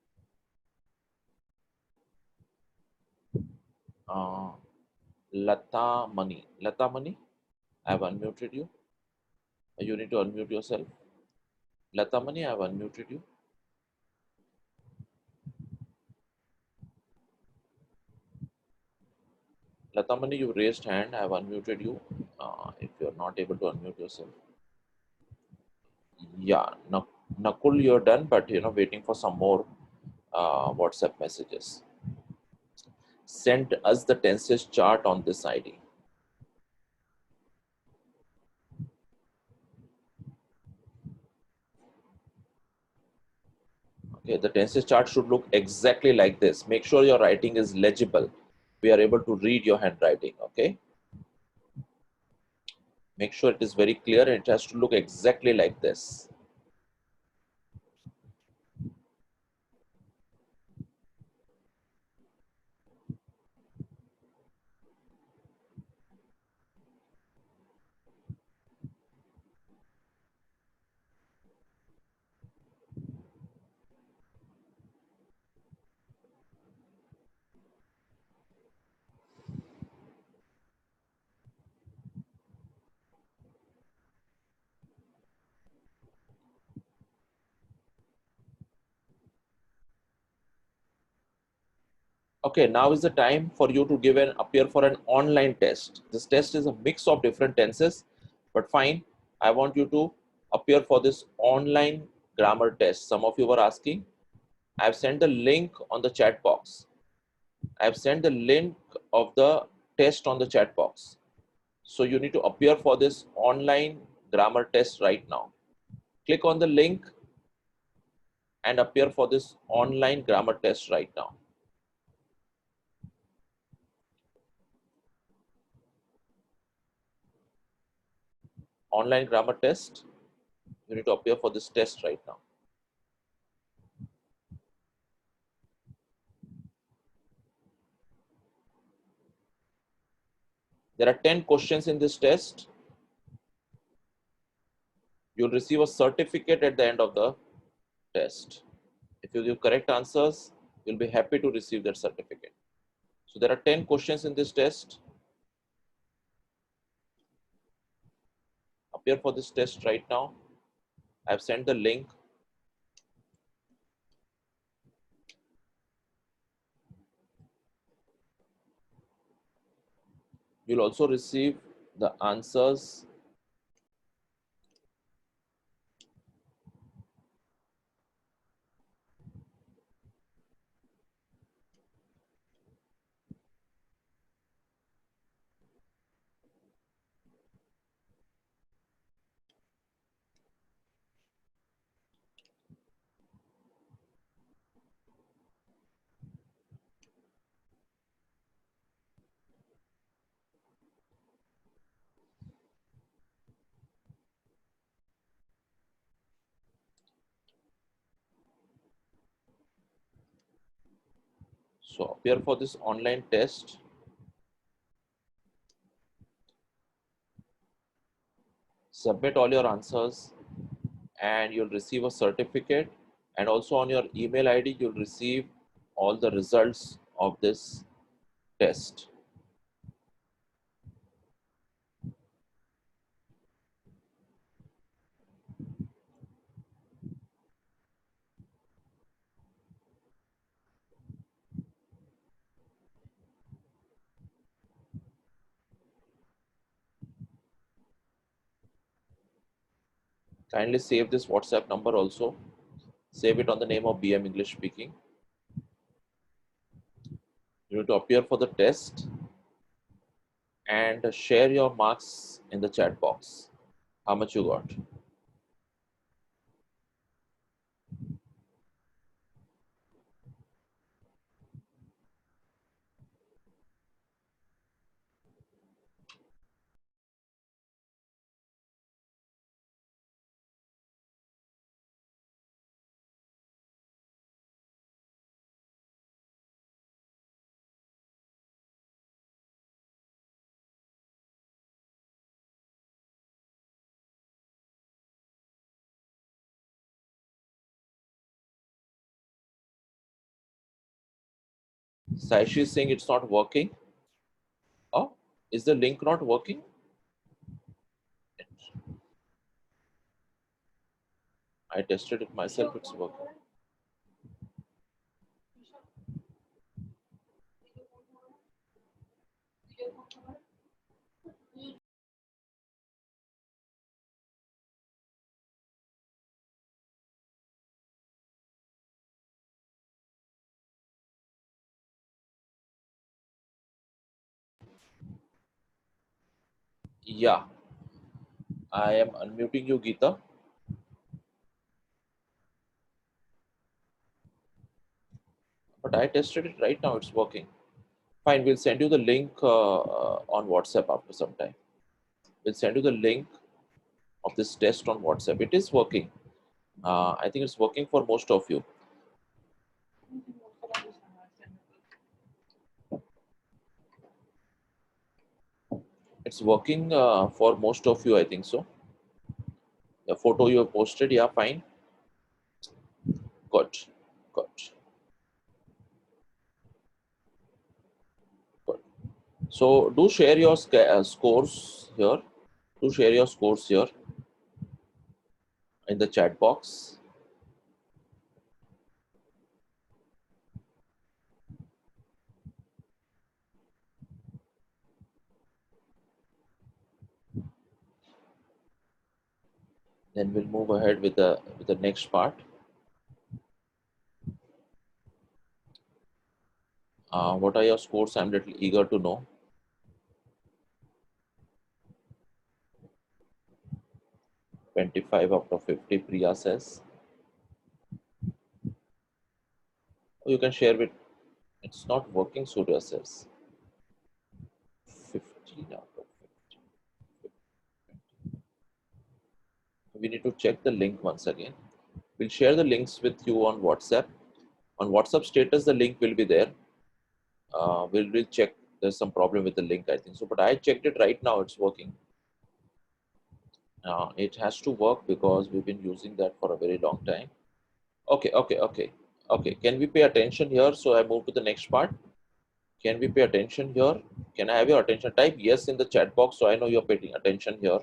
Lata Mani. Lata Mani, I have unmuted you. You need to unmute yourself. Lata Mani, I have unmuted you. Lata Mani, you raised hand. I have unmuted you. If you are not able to unmute yourself. Yeah, Nakul, you're done, but waiting for some more WhatsApp messages. Send us the tenses chart on this ID. Okay, the tenses chart should look exactly like this. Make sure your writing is legible. We are able to read your handwriting, okay? Make sure it is very clear and it has to look exactly like this. Okay, now is the time for you to appear for an online test. This test is a mix of different tenses, but fine. I want you to appear for this online grammar test. Some of you were asking. I've sent the link on the chat box. I've sent the link of the test on the chat box. So you need to appear for this online grammar test right now. Click on the link and appear for this online grammar test right now. Online grammar test. You need to appear for this test right now. There are 10 questions in this test. You'll receive a certificate at the end of the test. If you give correct answers, you'll be happy to receive that certificate. So there are 10 questions in this test. Appear for this test right now. I've sent the link. You'll also receive the answers So appear for this online test. Submit all your answers and you'll receive a certificate, and also on your email ID you'll receive all the results of this test. Kindly save this WhatsApp number also. Save it on the name of BM English Speaking. You need to appear for the test and share your marks in the chat box. How much you got? Saishi is saying it's not working. Oh, is the link not working? I tested it myself, it's working. Yeah, I am unmuting you, Geeta. But I tested it right now, it's working. Fine, we'll send you the link on WhatsApp after some time. We'll send you the link of this test on WhatsApp. It is working. I think it's working for most of you. It's working for most of you, I think so. The photo you have posted, yeah, fine. Good, good, good. So do share your scores here. Do share your scores here in the chat box. Then we'll move ahead with the next part. What are your scores? I'm little eager to know. 25 out of 50, Priya says. Oh, you can share with. It's not working, Surya says. 15 out of 50. We need to check the link once again. We'll share the links with you on WhatsApp. On WhatsApp status, the link will be there. We'll check. There's some problem with the link, I think so. But I checked it right now. It's working. It has to work because we've been using that for a very long time. Okay. Can we pay attention here? So I move to the next part. Can we pay attention here? Can I have your attention? Type yes in the chat box so I know you're paying attention here.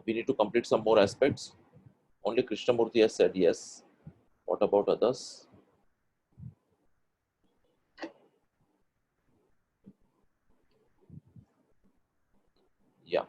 We need to complete some more aspects. Only Krishnamurti has said yes. What about others? Yeah.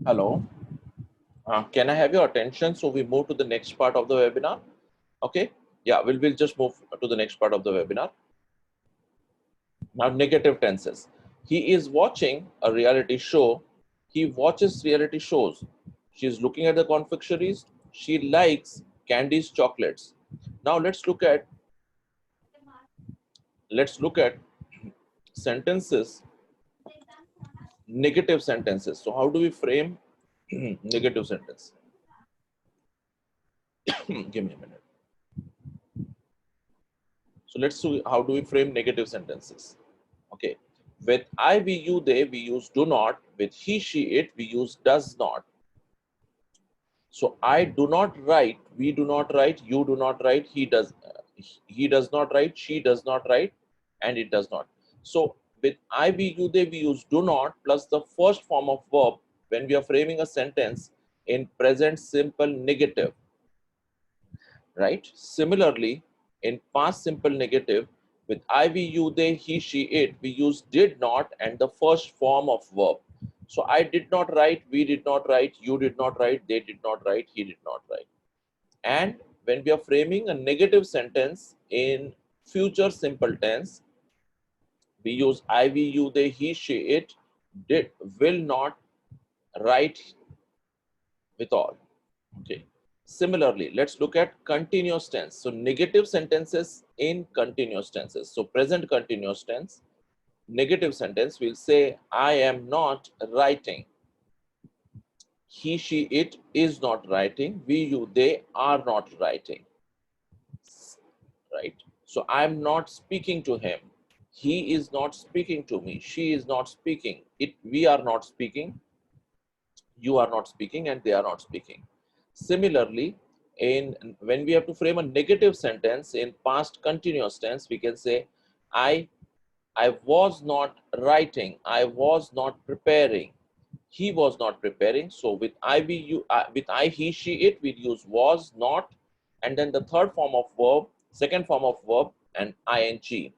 Hello. Can I have your attention? So we move to the next part of the webinar. Okay. Yeah, we'll just move to the next part of the webinar. Now, negative tenses. He is watching a reality show. He watches reality shows. She is looking at the confectioneries. She likes candies, chocolates. Now let's look at sentences, negative sentences. So how do we frame negative sentence? Give me a minute. So let's see how do we frame negative sentences. Okay. With I, we, you, they, we use do not. With he, she, it, we use does not. So I do not write, we do not write, you do not write, he does not write, she does not write, and it does not. So with I, we, you, they, we use do not plus the first form of verb when we are framing a sentence in present simple negative, right? Similarly, in past simple negative, with I, we, you, they, he, she, it, we use did not and the first form of verb. So I did not write, we did not write, you did not write, they did not write, he did not write. And when we are framing a negative sentence in future simple tense, we use I, we, you, they, he, she, it, did, will not, write with all. Okay. Similarly, let's look at continuous tense. So negative sentences in continuous tenses. So present continuous tense, negative sentence, we'll say, I am not writing. He, she, it is not writing. We, you, they are not writing. Right? So I'm not speaking to him. He is not speaking to me. She is not speaking. We are not speaking. You are not speaking and they are not speaking. Similarly, when we have to frame a negative sentence in past continuous tense, we can say, I was not writing. I was not preparing. He was not preparing. So with with I, he, she, it, we use was, not, and then the third form of verb, second form of verb, and ing.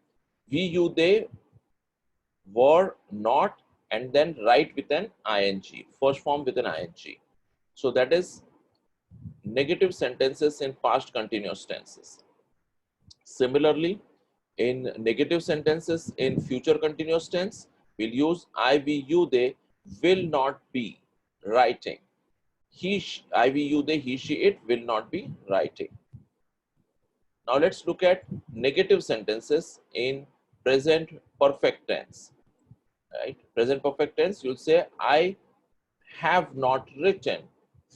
We, you, they were not, and then write with an ing, first form with an ing. So that is negative sentences in past continuous tenses. Similarly, in negative sentences in future continuous tense, we'll use I, we, you, they will not be writing. I, we, you, they, he, she, it will not be writing. Now let's look at negative sentences in present perfect tense. Right? Present perfect tense, you'll say, I have not written.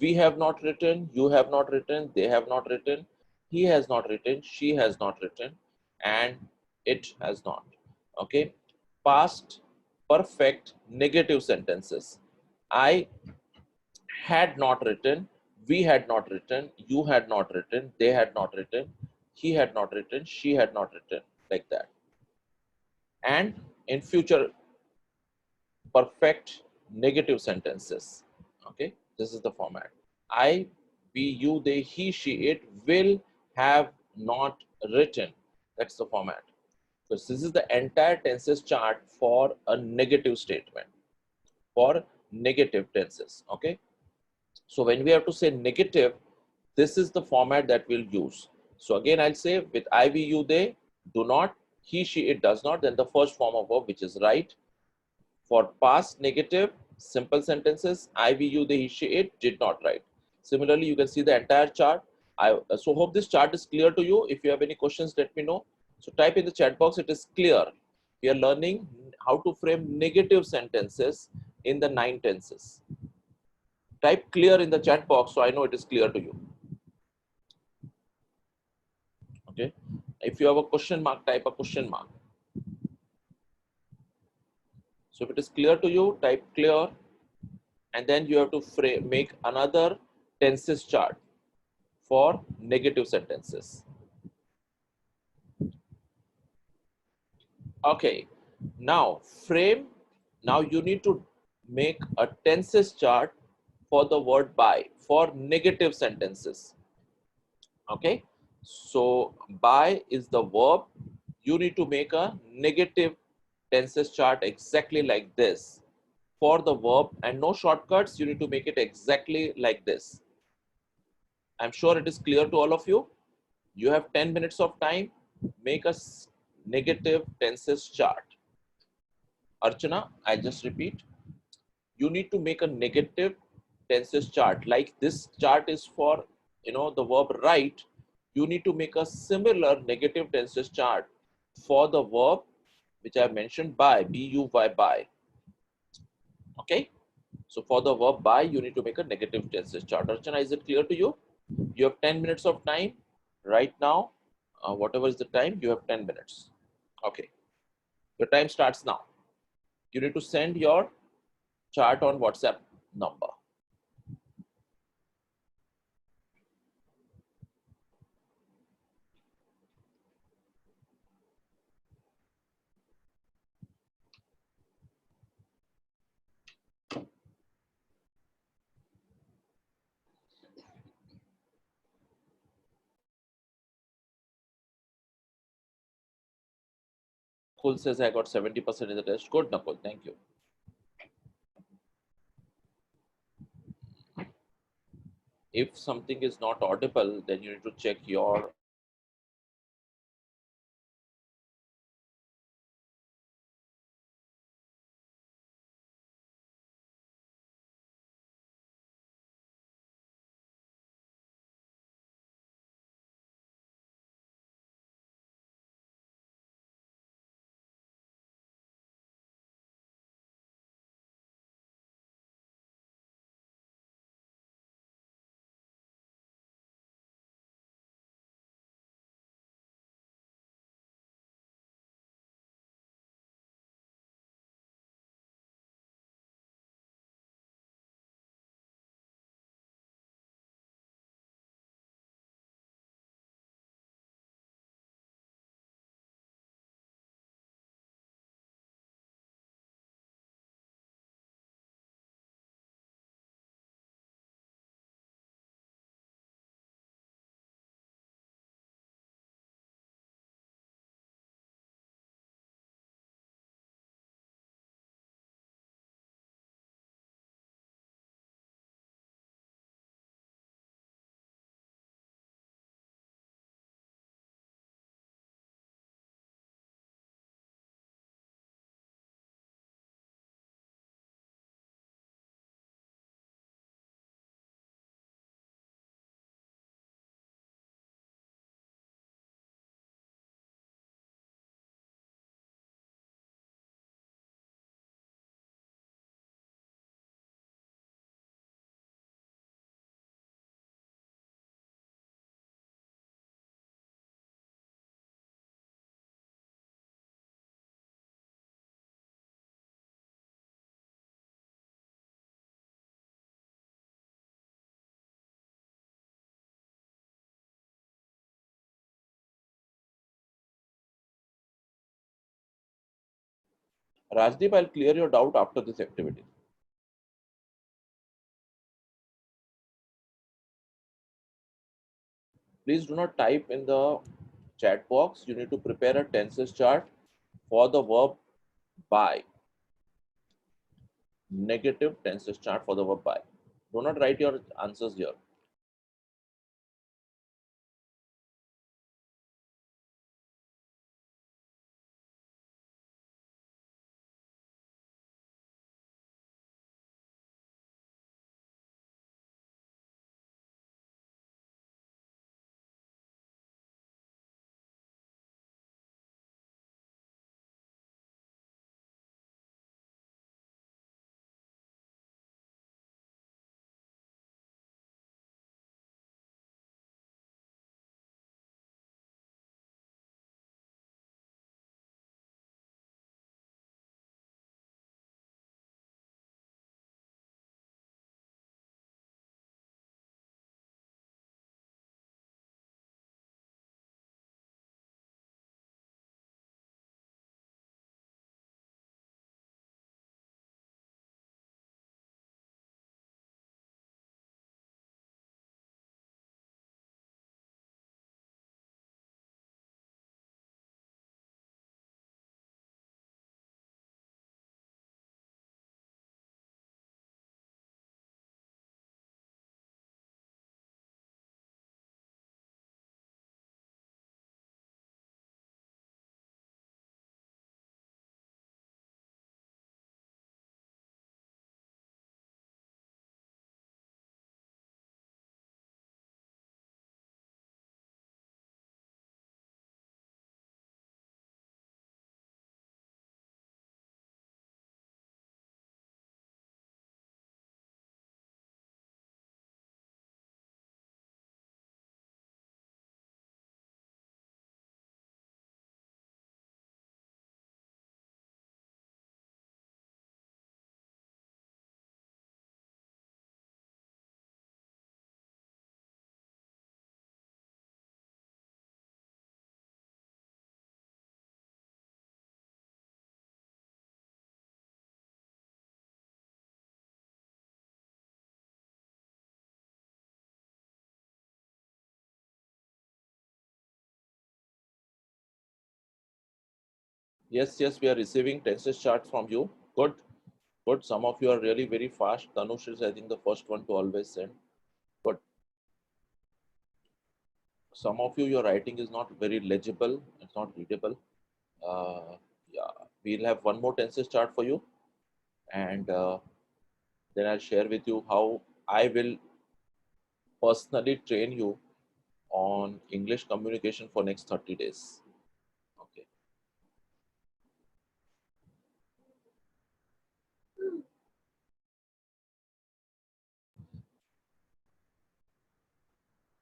We have not written, you have not written, they have not written, he has not written, she has not written, and it has not. Okay. Past perfect negative sentences. I had not written, we had not written, you had not written, they had not written, he had not written, she had not written, like that. And in future perfect negative sentences. Okay, this is the format. I, we, you, they, he, she, it will have not written. That's the format. So this is the entire tenses chart for a negative statement, for negative tenses. Okay. So when we have to say negative, this is the format that we'll use. So again, I'll say with I, we, you, they, do not, he, she, it does not, then the first form of verb, which is right. For past negative simple sentences, I, we, you, they, he, she, it did not write. Similarly, you can see the entire chart. I so hope this chart is clear to you. If you have any questions, let me know. So type in the chat box, it is clear. We are learning how to frame negative sentences in the 9 tenses. Type clear in the chat box so I know it is clear to you. Okay. If you have a question mark, type a question mark. So if it is clear to you, type clear, and then you have to make another tenses chart for negative sentences. Okay, now you need to make a tenses chart for the word by for negative sentences. Okay, so by is the verb. You need to make a negative tenses chart exactly like this for the verb, and no shortcuts. You need to make it exactly like this. I'm sure it is clear to all of you. You have 10 minutes of time. Make a negative tenses chart. Archana, I just repeat. You need to make a negative tenses chart. Like this chart is for, the verb write. You need to make a similar negative tenses chart for the verb which I have mentioned, buy, B-U-Y, buy. Okay. So for the verb buy, you need to make a negative tenses chart. Archana, is it clear to you? You have 10 minutes of time right now. Whatever is the time, you have 10 minutes. Okay. Your time starts now. You need to send your chart on WhatsApp number. Nakul says I got 70% in the test. Good, Nakul. Thank you. If something is not audible, then you need to check your Rajdeep, I'll clear your doubt after this activity. Please do not type in the chat box. You need to prepare a tenses chart for the verb buy. Negative tenses chart for the verb buy. Do not write your answers here. Yes, yes, we are receiving tenses chart from you. Good, good. Some of you are really very fast. Tanush is, I think, the first one to always send. But some of you, your writing is not very legible. It's not readable. Yeah, we'll have one more tenses chart for you, and then I'll share with you how I will personally train you on English communication for next 30 days. Okay.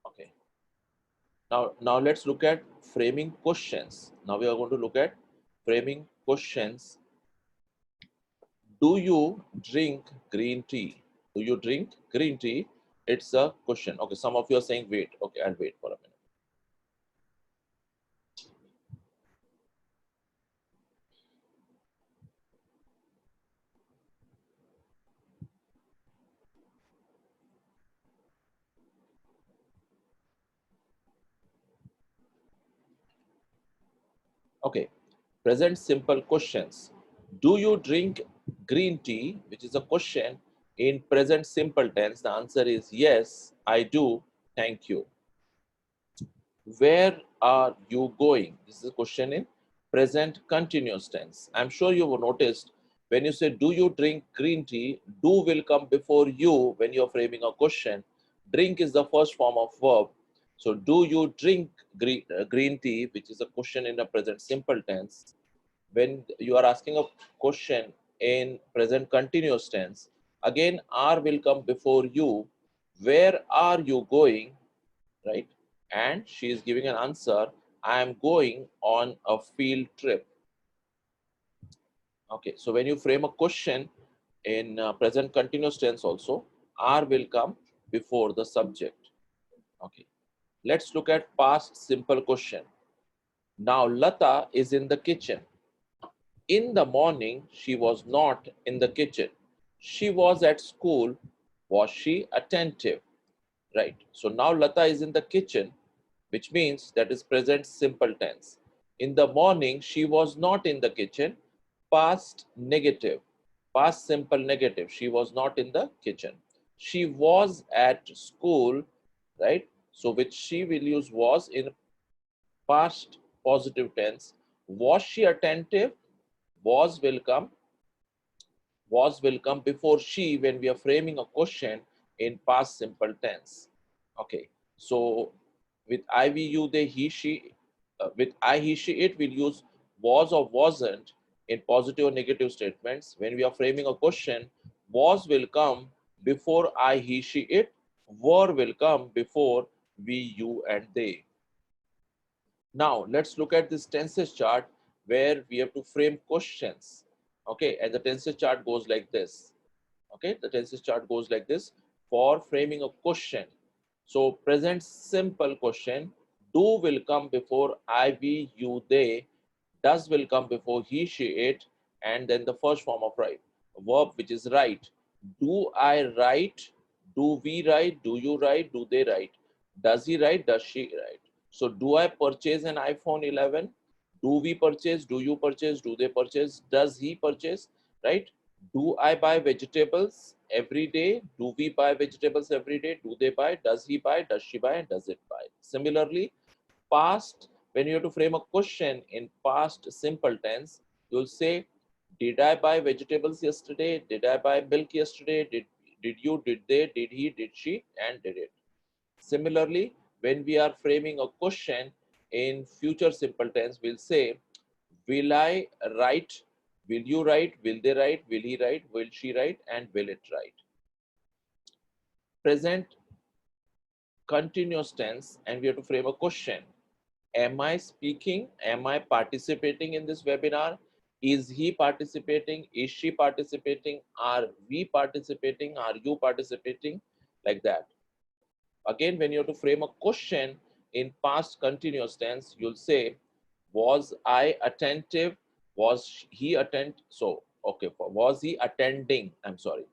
Okay. Now let's look at framing questions. Now we are going to look at framing questions. Do you drink green tea? Do you drink green tea? It's a question. Okay, some of you are saying wait. Okay, I'll wait for a minute. Okay, present simple questions. Do you drink green tea? Which is a question in present simple tense. The answer is yes, I do. Thank you. Where are you going? This is a question in present continuous tense. I'm sure you have noticed when you say, do you drink green tea? Do will come before you when you're framing a question. Drink is the first form of verb. So, do you drink green tea, which is a question in a present simple tense? When you are asking a question in present continuous tense, again, are will come before you. Where are you going? Right? And she is giving an answer, I am going on a field trip. Okay, so when you frame a question in present continuous tense also, are will come before the subject. Okay, let's look at past simple question. Now Lata is in the kitchen. In the morning, she was not in the kitchen. She was at school. Was she attentive? Right. So now Lata is in the kitchen, which means that is present simple tense. In the morning, she was not in the kitchen. Past negative. Past simple negative. She was not in the kitchen. She was at school, right? So which she will use was in past positive tense. Was she attentive? Was will come. Was will come before she when we are framing a question in past simple tense. Okay, so with I, we, you, they, he, she, with I, he, she, it, we'll use was or wasn't in positive or negative statements. When we are framing a question, was will come before I, he, she, it, were will come before we, you, and they. Now, let's look at this tenses chart where we have to frame questions. Okay, and the tenses chart goes like this. Okay, the tenses chart goes like this for framing a question. So, present simple question, do will come before I, we, you, they, does will come before he, she, it, and then the first form of right, verb which is write. Do I write? Do we write? Do you write? Do they write? Does he write? Does she write? So, do I purchase an iPhone 11? Do we purchase? Do you purchase? Do they purchase? Does he purchase? Right? Do I buy vegetables every day? Do we buy vegetables every day? Do they buy? Does he buy? Does she buy? And does it buy? Similarly, past, when you have to frame a question in past simple tense, you'll say, did I buy vegetables yesterday? Did I buy milk yesterday? Did you? Did they? Did he? Did she? And did it? Similarly, when we are framing a question in future simple tense, we'll say, will I write? Will you write? Will they write? Will he write? Will she write? And will it write? Present continuous tense, and we have to frame a question. Am I speaking? Am I participating in this webinar? Is he participating? Is she participating? Are we participating? Are you participating? Like that. Again, when you have to frame a question in past continuous tense, you'll say, was I attentive? Was he attend? So, okay, was he attending? I'm sorry.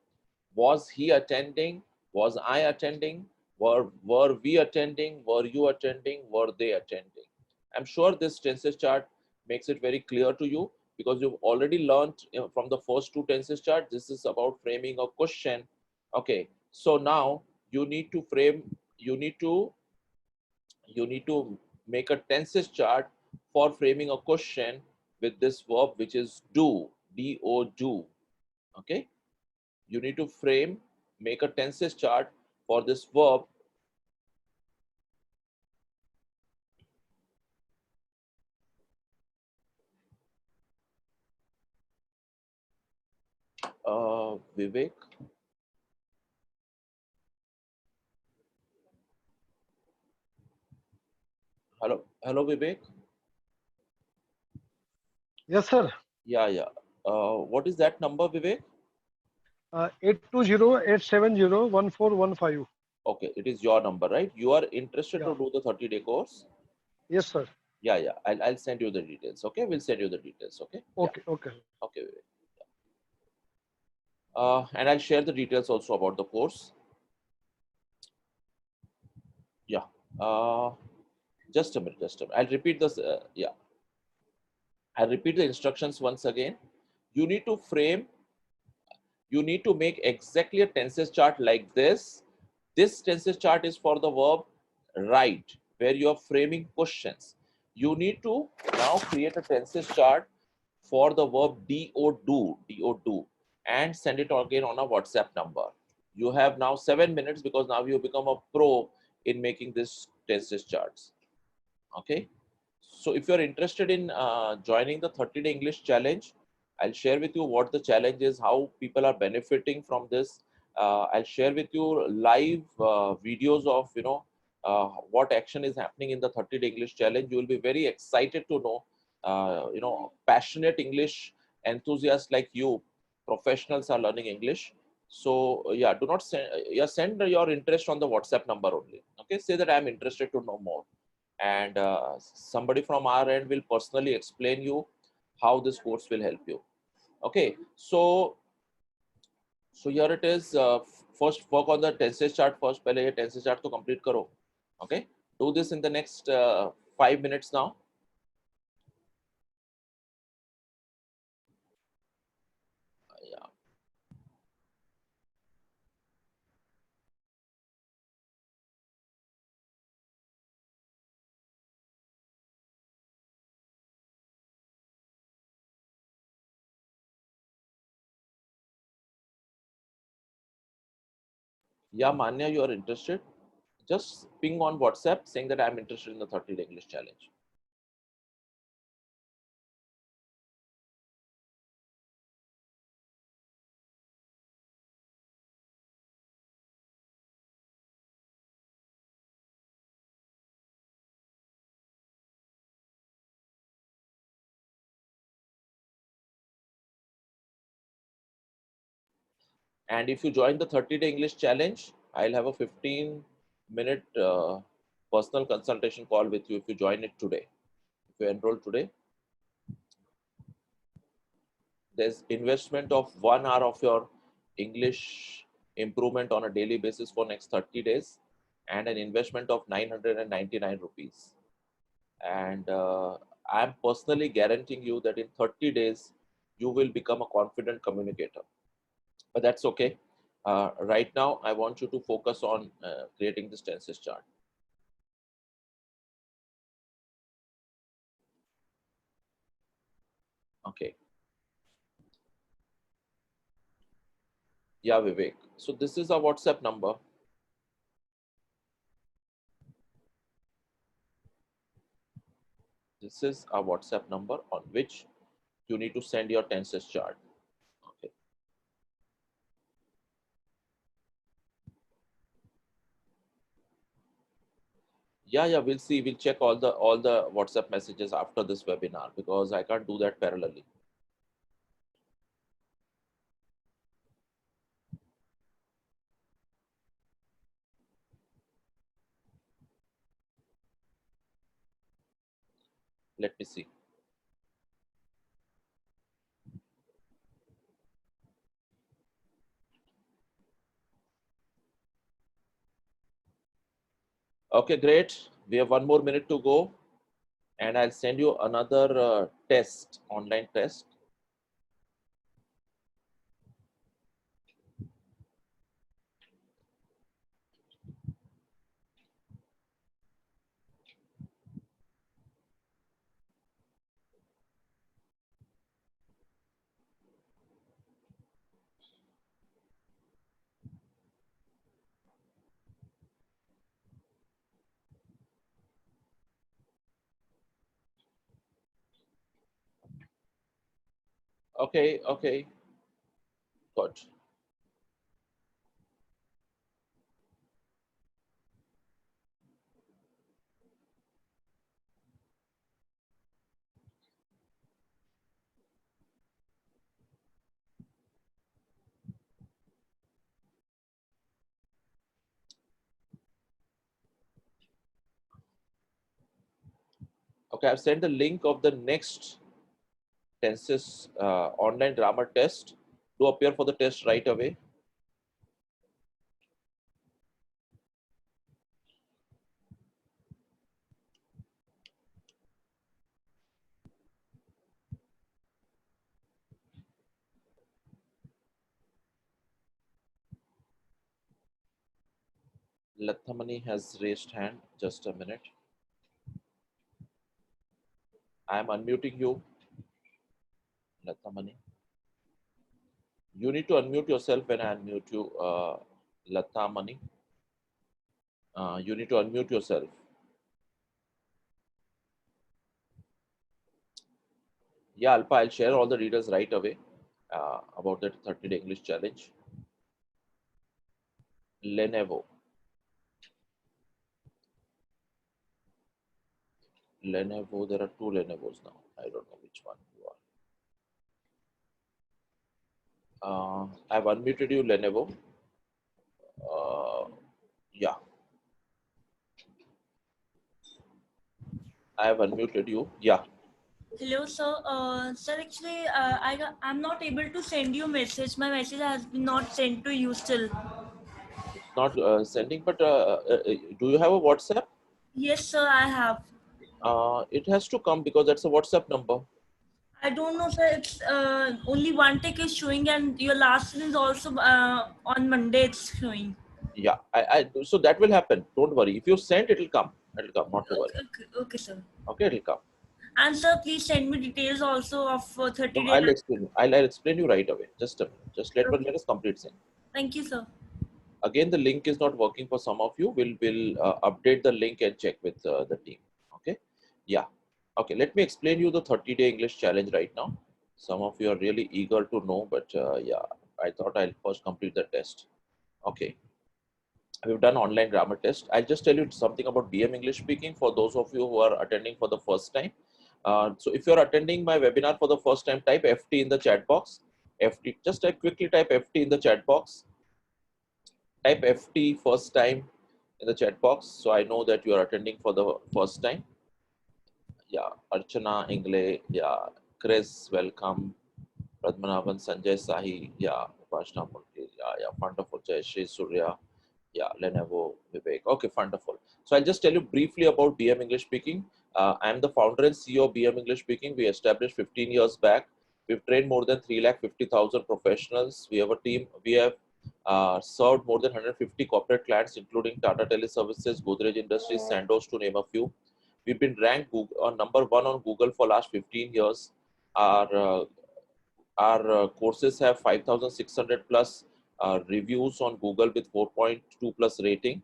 Was he attending? Was I attending? Were we attending? Were you attending? Were they attending? I'm sure this tenses chart makes it very clear to you. because you've already learned from the first two tenses chart. This is about framing a question. Okay, so now you need to frame, you need to make a tenses chart for framing a question with this verb, which is do, do, do. Okay, you need to make a tenses chart for this verb. Vivek. Hello, Vivek. Yes, sir. Yeah. What is that number, Vivek? 820-870-1415. Okay, it is your number, right? You are interested Yeah. to do the 30-day course? Yes, sir. Yeah. I'll send you the details. Okay, we'll send you the details. Okay. Okay. Yeah. Okay. Okay, Vivek. And I'll share the details also about the course. Yeah. Just a minute. I'll repeat this. Yeah. I'll repeat the instructions once again. You need to make exactly a tenses chart like this. This tenses chart is for the verb write, where you are framing questions. You need to now create a tenses chart for the verb do, and send it again on a WhatsApp number. You have now 7 minutes, because now you become a pro in making this tenses charts. Okay. So if you're interested in joining the 30-day English challenge, I'll share with you what the challenge is, how people are benefiting from this. I'll share with you live videos of, what action is happening in the 30-day English challenge. You will be very excited to know, passionate English enthusiasts like you, professionals are learning English. So yeah, do not send, send your interest on the WhatsApp number only. Okay, say that I'm interested to know more, and somebody from our end will personally explain you how this course will help you. Okay, so here it is. First work on the tenses chart first. पहले ये tenses chart तो complete करो. Okay, do this in the next 5 minutes now. Yeah. Yeah, Manya, you are interested? Just ping on WhatsApp saying that I'm interested in the 30-day English challenge. And if you join the 30-day English challenge, I'll have a 15-minute personal consultation call with you if you join it today. If you enroll today, there's investment of 1 hour of your English improvement on a daily basis for next 30 days, and an investment of 999 rupees. And I'm personally guaranteeing you that in 30 days, you will become a confident communicator. But that's okay. Right now, I want you to focus on creating this tenses chart. Okay. Yeah, Vivek. So this is our WhatsApp number. This is our WhatsApp number on which you need to send your tenses chart. Okay. Yeah, we'll see. We'll check all the WhatsApp messages after this webinar, because I can't do that parallelly. Let me see. Okay, great. We have 1 more minute to go. and I'll send you another test, online test. Okay, okay, good. Okay, I've sent the link of the next tenses online grammar test. Do appear for the test right away. Lathamani has raised hand. Just a minute. I am unmuting you, Lathamani. You need to unmute yourself when I unmute you, Lathamani. You need to unmute yourself. Yeah, Alpa, I'll share all the details right away about that 30-day English challenge. Lenovo. Lenovo, there are two Lenovos now. I don't know which one you are. I've unmuted you, Lenovo. Yeah. I have unmuted you. Yeah. Hello, sir. Sir, actually, I'm not able to send you a message. My message has been not sent to you still. It's not sending, but do you have a WhatsApp? Yes, sir, I have. It has to come because that's a WhatsApp number. I don't know, sir. It's only one tick is showing, and your last one is also on Monday. It's showing. Yeah, so that will happen. Don't worry. If you send, it'll come. It'll come. Not to worry. Okay, sir. Okay, it'll come. And sir, please send me details also of 30 No, days. I'll explain you. I'll explain you right away. Just a minute. Just let us complete saying. Thank you, sir. Again, the link is not working for some of you. We'll update the link and check with the team. Okay. Yeah. Okay. Let me explain you the 30-day English challenge right now. Some of you are really eager to know, but yeah, I thought I'll first complete the test. Okay. We've done online grammar test. I'll just tell you something about BM English speaking for those of you who are attending for the first time. So if you're attending my webinar for the first time, type FT in the chat box. FT, just quickly type FT in the chat box. Type FT first time in the chat box, so I know that you are attending for the first time. Yeah, Archana Ingle, yeah, Chris, welcome. Padmanabhan, Sanjay Sahi, yeah, Upashna Mulki, yeah, wonderful. Jay Shri Surya, yeah, Lenovo, Vivek. Okay, wonderful. So I'll just tell you briefly about BM English Speaking. I'm the founder and CEO of BM English Speaking. We established 15 years back. We've trained more than 350,000 professionals. We have a team. We have served more than 150 corporate clients, including Tata Teleservices, Godrej Industries, Sandoz, to name a few. We've been ranked number one on Google for last 15 years. Our courses have 5,600 plus reviews on Google with 4.2 plus rating.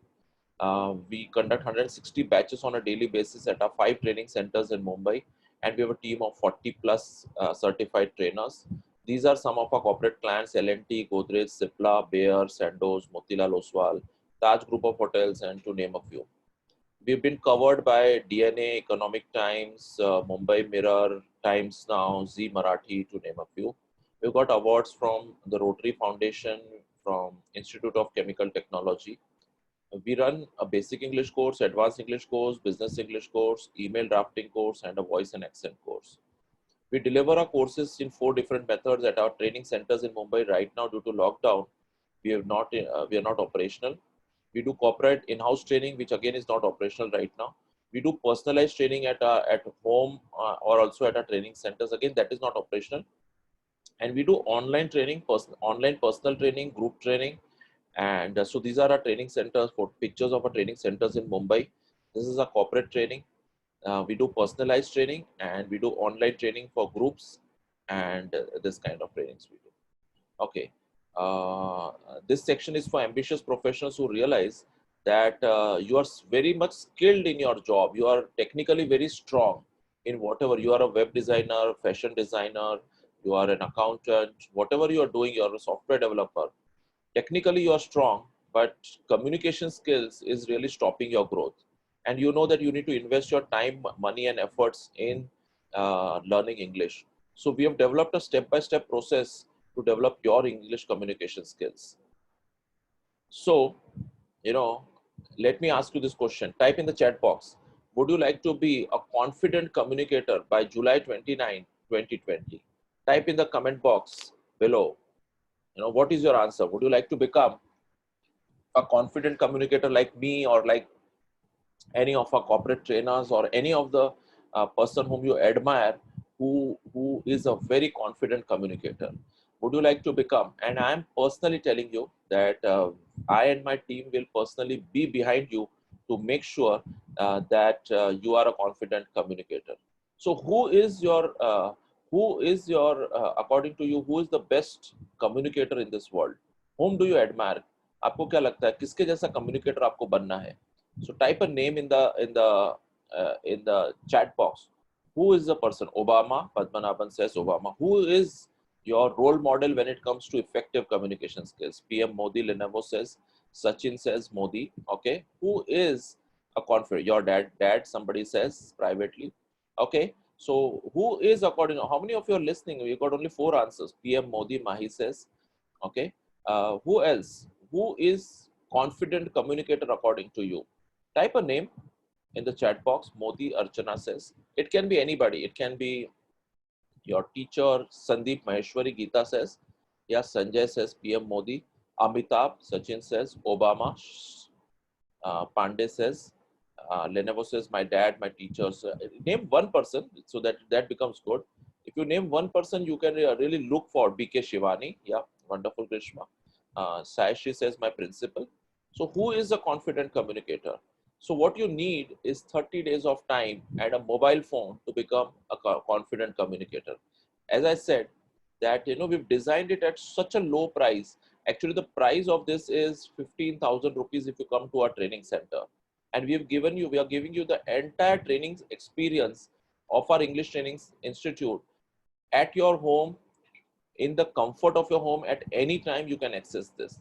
We conduct 160 batches on a daily basis at our 5 training centers in Mumbai, and we have a team of 40 plus certified trainers. These are some of our corporate clients: L&T, Godrej, Cipla, Bayer, Sandoz, Motilal Oswal, Taj Group of Hotels, and to name a few. We've been covered by DNA, Economic Times, Mumbai Mirror, Times Now, Z Marathi, to name a few. We've got awards from the Rotary Foundation, from Institute of Chemical Technology. We run a basic English course, advanced English course, business English course, email drafting course, and a voice and accent course. We deliver our courses in 4 different methods at our training centers in Mumbai. Right now, due to lockdown, we are not operational. We do corporate in-house training, which again is not operational right now. We do personalized training at home or also at our training centers. Again, that is not operational. And we do online training, online personal training, group training. And so these are our training centers. For pictures of our training centers in Mumbai. This is a corporate training. We do personalized training, and we do online training for groups, and this kind of trainings we do. Okay. This section is for ambitious professionals who realize that you are very much skilled in your job. You are technically very strong in whatever. You are a web designer, fashion designer, you are an accountant, whatever you are doing, you are a software developer. Technically you are strong, but communication skills is really stopping your growth. And you know that you need to invest your time, money, and efforts in learning English. So we have developed a step-by-step process to develop your English communication skills. So, let me ask you this question. Type in the chat box. Would you like to be a confident communicator by July 29, 2020? Type in the comment box below. What is your answer? Would you like to become a confident communicator like me, or like any of our corporate trainers, or any of the person whom you admire who is a very confident communicator? Would you like to become? And I am personally telling you that I and my team will personally be behind you to make sure that you are a confident communicator. So who is your according to you, who is the best communicator in this world? Whom do you admire? आपको क्या लगता है किसके जैसा communicator आपको बनना है? So type a name in the chat box. Who is the person? Obama. Padmanabhan says Obama. Who is your role model when it comes to effective communication skills? PM Modi. Lenovo says. Sachin says Modi. Okay. Who is a confident? Your dad. Somebody says privately. Okay. So who is, according? How many of you are listening? We got only 4 answers. PM Modi. Mahi says. Okay. Who else? Who is confident communicator according to you? Type a name in the chat box. Modi Archana says. It can be anybody. It can be your teacher. Sandeep Maheshwari Geeta says. Yeah, Sanjay says PM Modi. Amitabh, Sachin says Obama. Pandey says. Lenovo says my dad, my teachers. Name one person so that becomes good. If you name one person, you can really look for BK Shivani. Yeah, wonderful Krishma. Saishri says my principal. So who is a confident communicator? So what you need is 30 days of time and a mobile phone to become a confident communicator. As I said, that we've designed it at such a low price. Actually, the price of this is 15,000 rupees if you come to our training center. And we are giving you the entire training experience of our English Training Institute at your home, in the comfort of your home. At any time you can access this.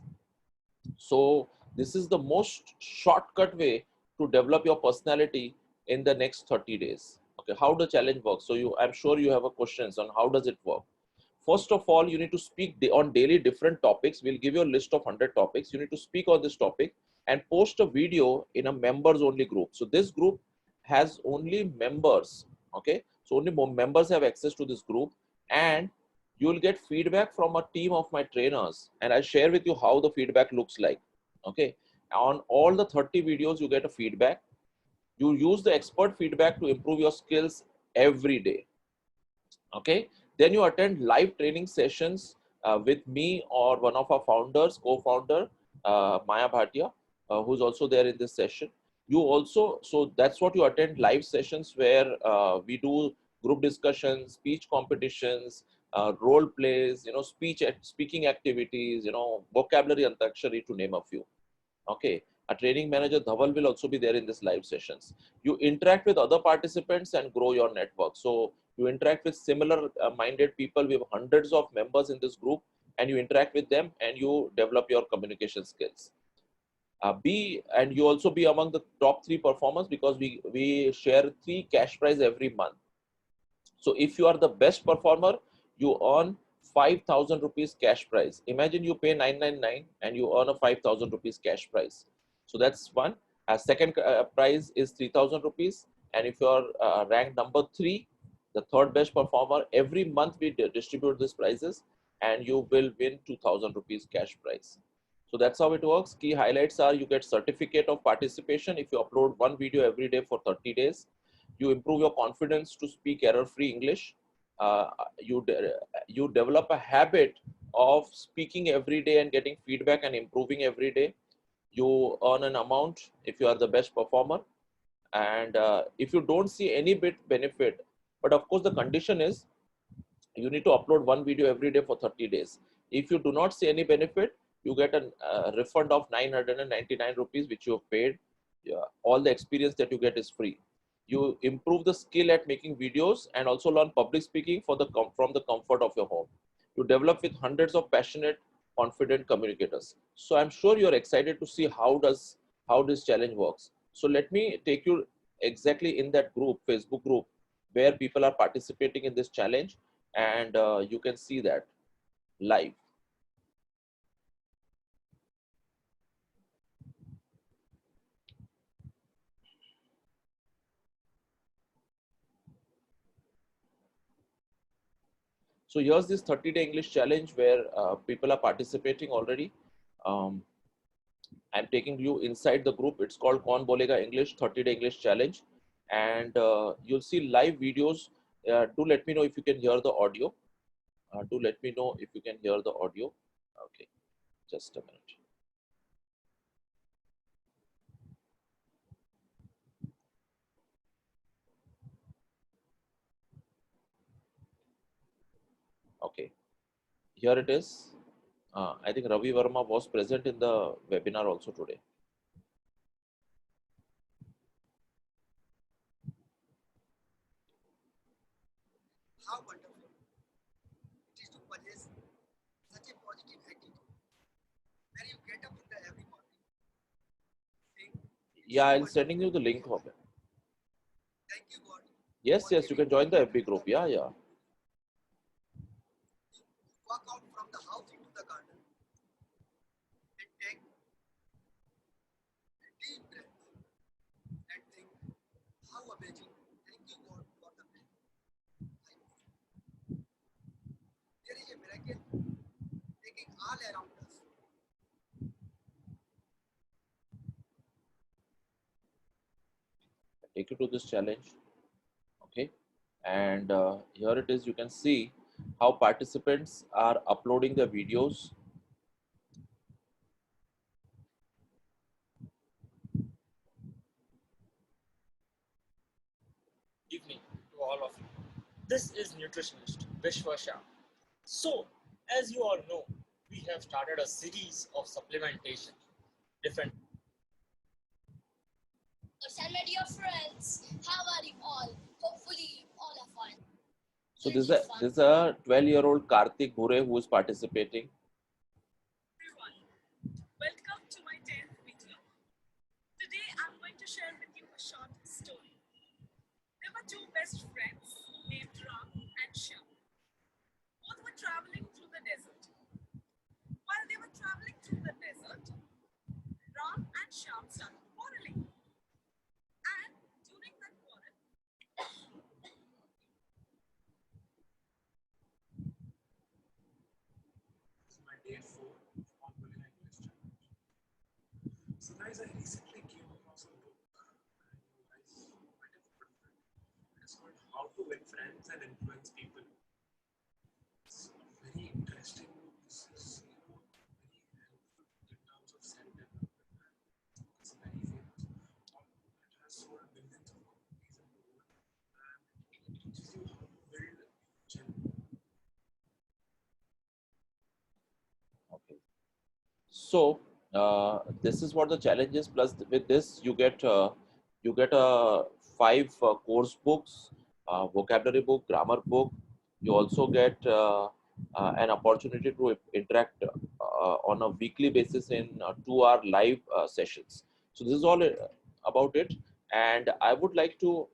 So this is the most shortcut way to develop your personality in the next 30 days. Okay, how the challenge works? So I'm sure you have a questions on how does it work. First of all, you need to speak on daily different topics. We'll give you a list of 100 topics. You need to speak on this topic and post a video in a members only group. So this group has only members. Okay, so only members have access to this group, and you will get feedback from a team of my trainers, and I'll share with you how the feedback looks like. Okay, on all the 30 videos you get a feedback. You use the expert feedback to improve your skills every day. Okay, then you attend live training sessions with me or one of our founders, co-founder Maya Bhatia, who's also there in this session. You also, so that's what you attend, live sessions where we do group discussions, speech competitions, role plays, speaking activities, vocabulary antakshari, to name a few. Okay, a training manager Dhaval will also be there in this live sessions. You interact with other participants and grow your network. So you interact with similar minded people. We have hundreds of members in this group, and you interact with them and you develop your communication skills. And you also be among the top 3 performers, because we share 3 cash prize every month. So if you are the best performer, you earn 5,000 rupees cash prize. Imagine you pay 999 and you earn a 5,000 rupees cash prize. So that's one. A second prize is 3,000 rupees. And if you are ranked number 3, the third best performer, every month we distribute these prizes, and you will win 2,000 rupees cash prize. So that's how it works. Key highlights are: you get certificate of participation if you upload one video every day for 30 days. You improve your confidence to speak error-free English. You develop a habit of speaking every day and getting feedback and improving every day. You earn an amount if you are the best performer. And if you don't see any bit benefit, but of course the condition is you need to upload one video every day for 30 days. If you do not see any benefit, you get a refund of 999 rupees which you have paid. All the experience that you get is free. You improve the skill at making videos and also learn public speaking from the comfort of your home. You develop with hundreds of passionate, confident communicators. So I'm sure you're excited to see how this challenge works. So let me take you exactly in that group, Facebook group, where people are participating in this challenge, and you can see that live. So here's this 30-day English challenge where people are participating already. I'm taking you inside the group. It's called Kaun Bolega English 30-day English challenge, and you'll see live videos. Do let me know if you can hear the audio. Do let me know if you can hear the audio. Okay, just a minute. Okay, here it is. I think Ravi Verma was present in the webinar also today. How wonderful it is to possess such a positive attitude where you get up in the every morning saying, Yeah, I'll sending you the link of it. thank you God. Yes, yes, you can join the FB group. Yeah, yeah. Walk out from the house into the garden and take a deep breath and think how amazing. Thank you God for the breath. There is a miracle taking all around us. Take you to this challenge. Okay, and here it is. You can see how participants are uploading the videos. Evening to all of you. This is nutritionist Vishwa Shah. So, as you all know, we have started a series of supplementation, different. And my dear friends, how are you all? Hopefully, you all are fine. So this is a 12-year-old Karthik Bhure who is participating. Everyone, welcome to my 10th video. Today I'm going to share with you a short story. There were two best friends named Ram and Shyam. Both were traveling through the desert. While they were traveling through the desert, Ram and Shyam started quarreling. And during that quarrel, My day 4 on Bullying English Challenge. So guys, I recently came across a book and you guys might have heard of it. It's called How to Win Friends and Influence People. It's a very interesting book. This is very helpful in terms of self-development. It's very famous. It has sold millions of copies in the world and it teaches you how to build chill. Okay. So this is what the challenge is. Plus, with this, you get five course books, vocabulary book, grammar book. You also get an opportunity to interact on a weekly basis in 2-hour live sessions. So this is all about it. And I would like to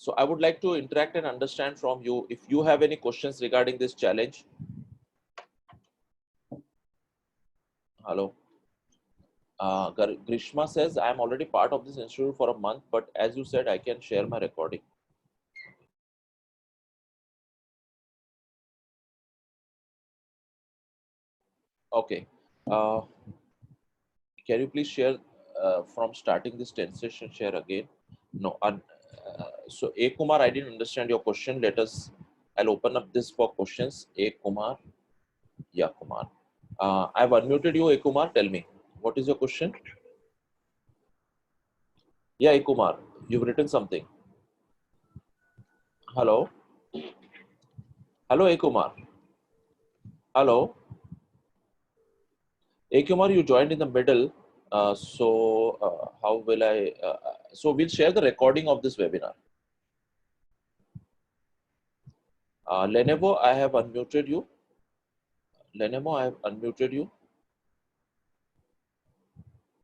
so I would like to interact and understand from you if you have any questions regarding this challenge. Hello. Grishma says, I am already part of this institute for a month, but as you said, I can share my recording. Okay. Can you please share from starting this 10 session, share again? No. So A Kumar, I didn't understand your question. I'll open up this for questions. A Kumar. Yeah, Kumar. I've unmuted you, A Kumar. Tell me, what is your question? Yeah, A Kumar, you've written something. Hello? Hello, A Kumar. Hello? A Kumar, you joined in the middle. How will I? So we'll share the recording of this webinar. Lenovo, I have unmuted you. Lenovo, I have unmuted you.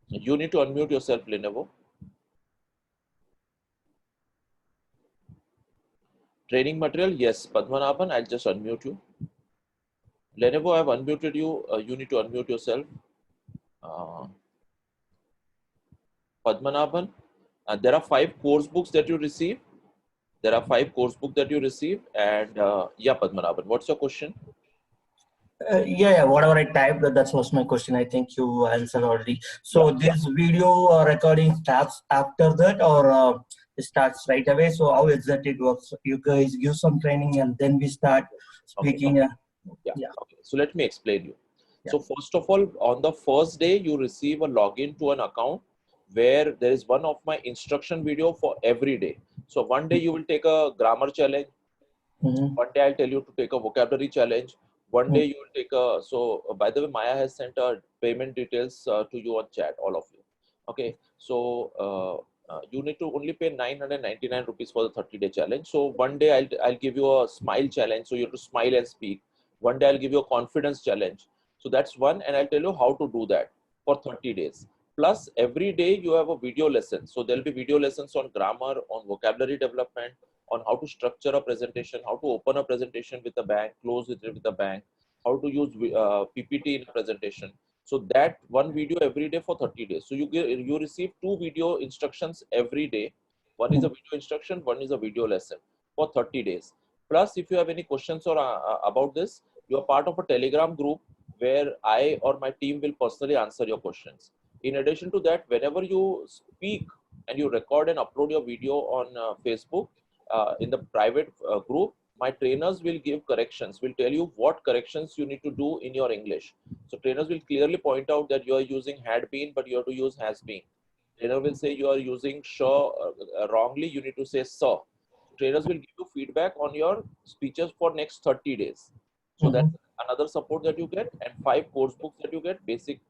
You need to unmute yourself, Lenovo. Training material, yes. Padmanabhan, I'll just unmute you. Lenovo, I have unmuted you. You need to unmute yourself. Padmanabhan, there are 5 course books that you receive. There are 5 course books that you receive. And yeah, Padmanabhan, what's your question? Yeah, whatever I typed, that was my question. I think you answered already. So this video recording starts after that, or it starts right away? So how exactly it works? You guys give some training and then we start speaking. Yeah. Okay. So let me explain you. So first of all, on the first day, you receive a login to an account where there is one of my instruction video for every day. So one day you will take a grammar challenge. One day I'll tell you to take a vocabulary challenge. One day you will take a, by the way, Maya has sent payment details to you on chat, all of you. Okay. So you need to only pay 999 rupees for the 30-day challenge. So one day I'll give you a smile challenge. So you have to smile and speak. One day I'll give you a confidence challenge. So that's one. And I'll tell you how to do that for 30 days. Plus every day you have a video lesson. So there'll be video lessons on grammar, on vocabulary development, on how to structure a presentation, how to open a presentation with a bank, close it with a bank, how to use PPT in a presentation. So that one video every day for 30 days. So you receive 2 video instructions every day. One is a video instruction, one is a video lesson for 30 days. Plus, if you have any questions or about this, you are part of a Telegram group where I or my team will personally answer your questions. In addition to that, whenever you speak and you record and upload your video on Facebook, in the private group, my trainers will give corrections, will tell you what corrections you need to do in your English. So trainers will clearly point out that you are using had been, but you have to use has been. Trainer will say you are using sure wrongly, you need to say sir. Trainers will give you feedback on your speeches for next 30 days. So that's another support that you get, and 5 course books that you get: basic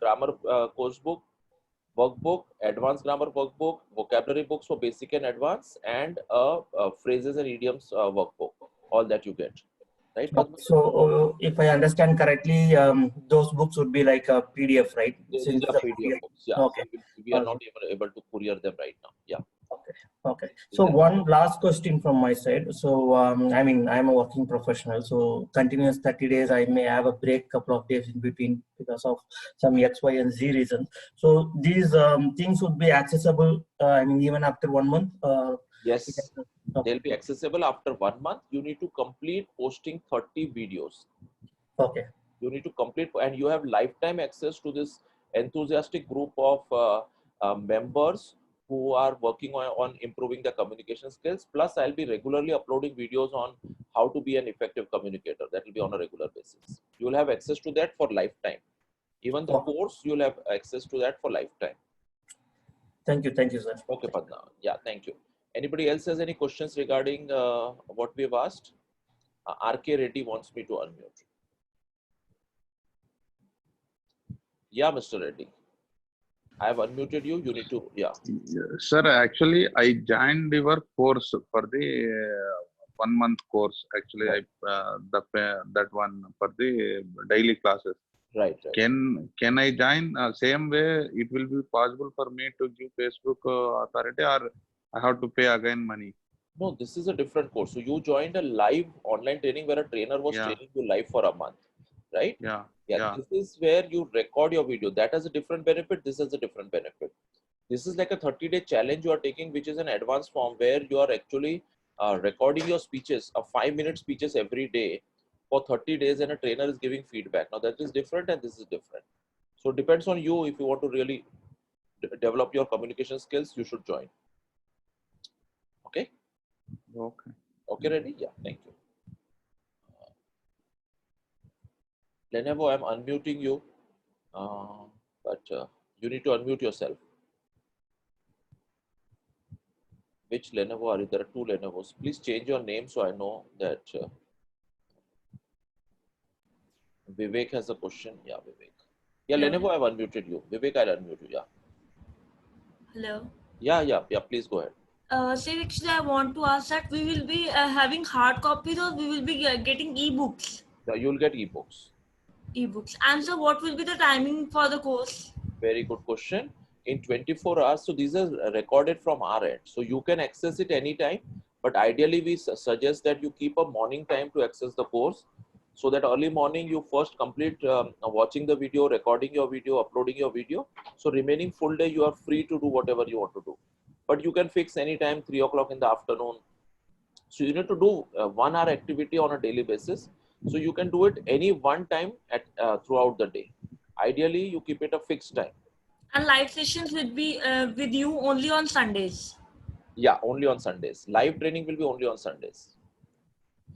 grammar course book, workbook, advanced grammar workbook, vocabulary books for basic and advanced, and phrases and idioms workbook. All that you get, right? So if I understand correctly, those books would be like a PDF, right? These are PDF books. Yeah. Okay. So we are not able to courier them right now. Yeah. Okay. So one last question from my side. So I mean, I'm a working professional. So continuous 30 days, I may have a break, couple of days in between because of some X, Y, and Z reasons. So these things would be accessible. I mean, even after 1 month. Yes. They'll be accessible after 1 month. You need to complete posting 30 videos. Okay. You need to complete, and you have lifetime access to this enthusiastic group of members who are working on improving their communication skills. Plus, I'll be regularly uploading videos on how to be an effective communicator. That will be on a regular basis. You will have access to that for lifetime. Even the course, you'll have access to that for lifetime. Thank you, sir. Okay, Padma. Yeah, thank you. Anybody else has any questions regarding what we've asked? RK Reddy wants me to unmute. Yeah, Mr. Reddy. I have unmuted you. You need to, yeah. Sir, actually, I joined your course for the 1 month course. Actually, that one for the daily classes. Right. Can I join same way? It will be possible for me to give Facebook authority, or I have to pay again money? No, this is a different course. So you joined a live online training where a trainer was training you live for a month, right? Yeah. This is where you record your video. That has a different benefit. This has a different benefit. This is like a 30-day challenge you are taking, which is an advanced form where you are actually recording your speeches, 5-minute speeches every day for 30 days and a trainer is giving feedback. Now that is different and this is different. So it depends on you. If you want to really develop your communication skills, you should join. Okay. Okay. Okay, ready? Yeah, thank you. Lenovo, I'm unmuting you, but you need to unmute yourself. Which Lenovo are you? There are two Lenovos. Please change your name so I know that Vivek has a question. Yeah, Vivek. Yeah, Hello. Lenovo, I've unmuted you. Vivek, I'll unmute you. Yeah. Hello. Yeah. Please go ahead. Sir, actually, I want to ask that we will be having hard copies or we will be getting e-books? Yeah, you'll get ebooks. E-books. And so what will be the timing for the course? Very good question. In 24 hours, so these are recorded from our end. So you can access it anytime, but ideally we suggest that you keep a morning time to access the course so that early morning you first complete watching the video, recording your video, uploading your video. So remaining full day, you are free to do whatever you want to do. But you can fix anytime, 3 o'clock in the afternoon. So you need to do 1 hour activity on a daily basis. So you can do it any one time at throughout the day. Ideally, you keep it a fixed time. And live sessions will be with you only on Sundays. Yeah, only on Sundays. Live training will be only on Sundays.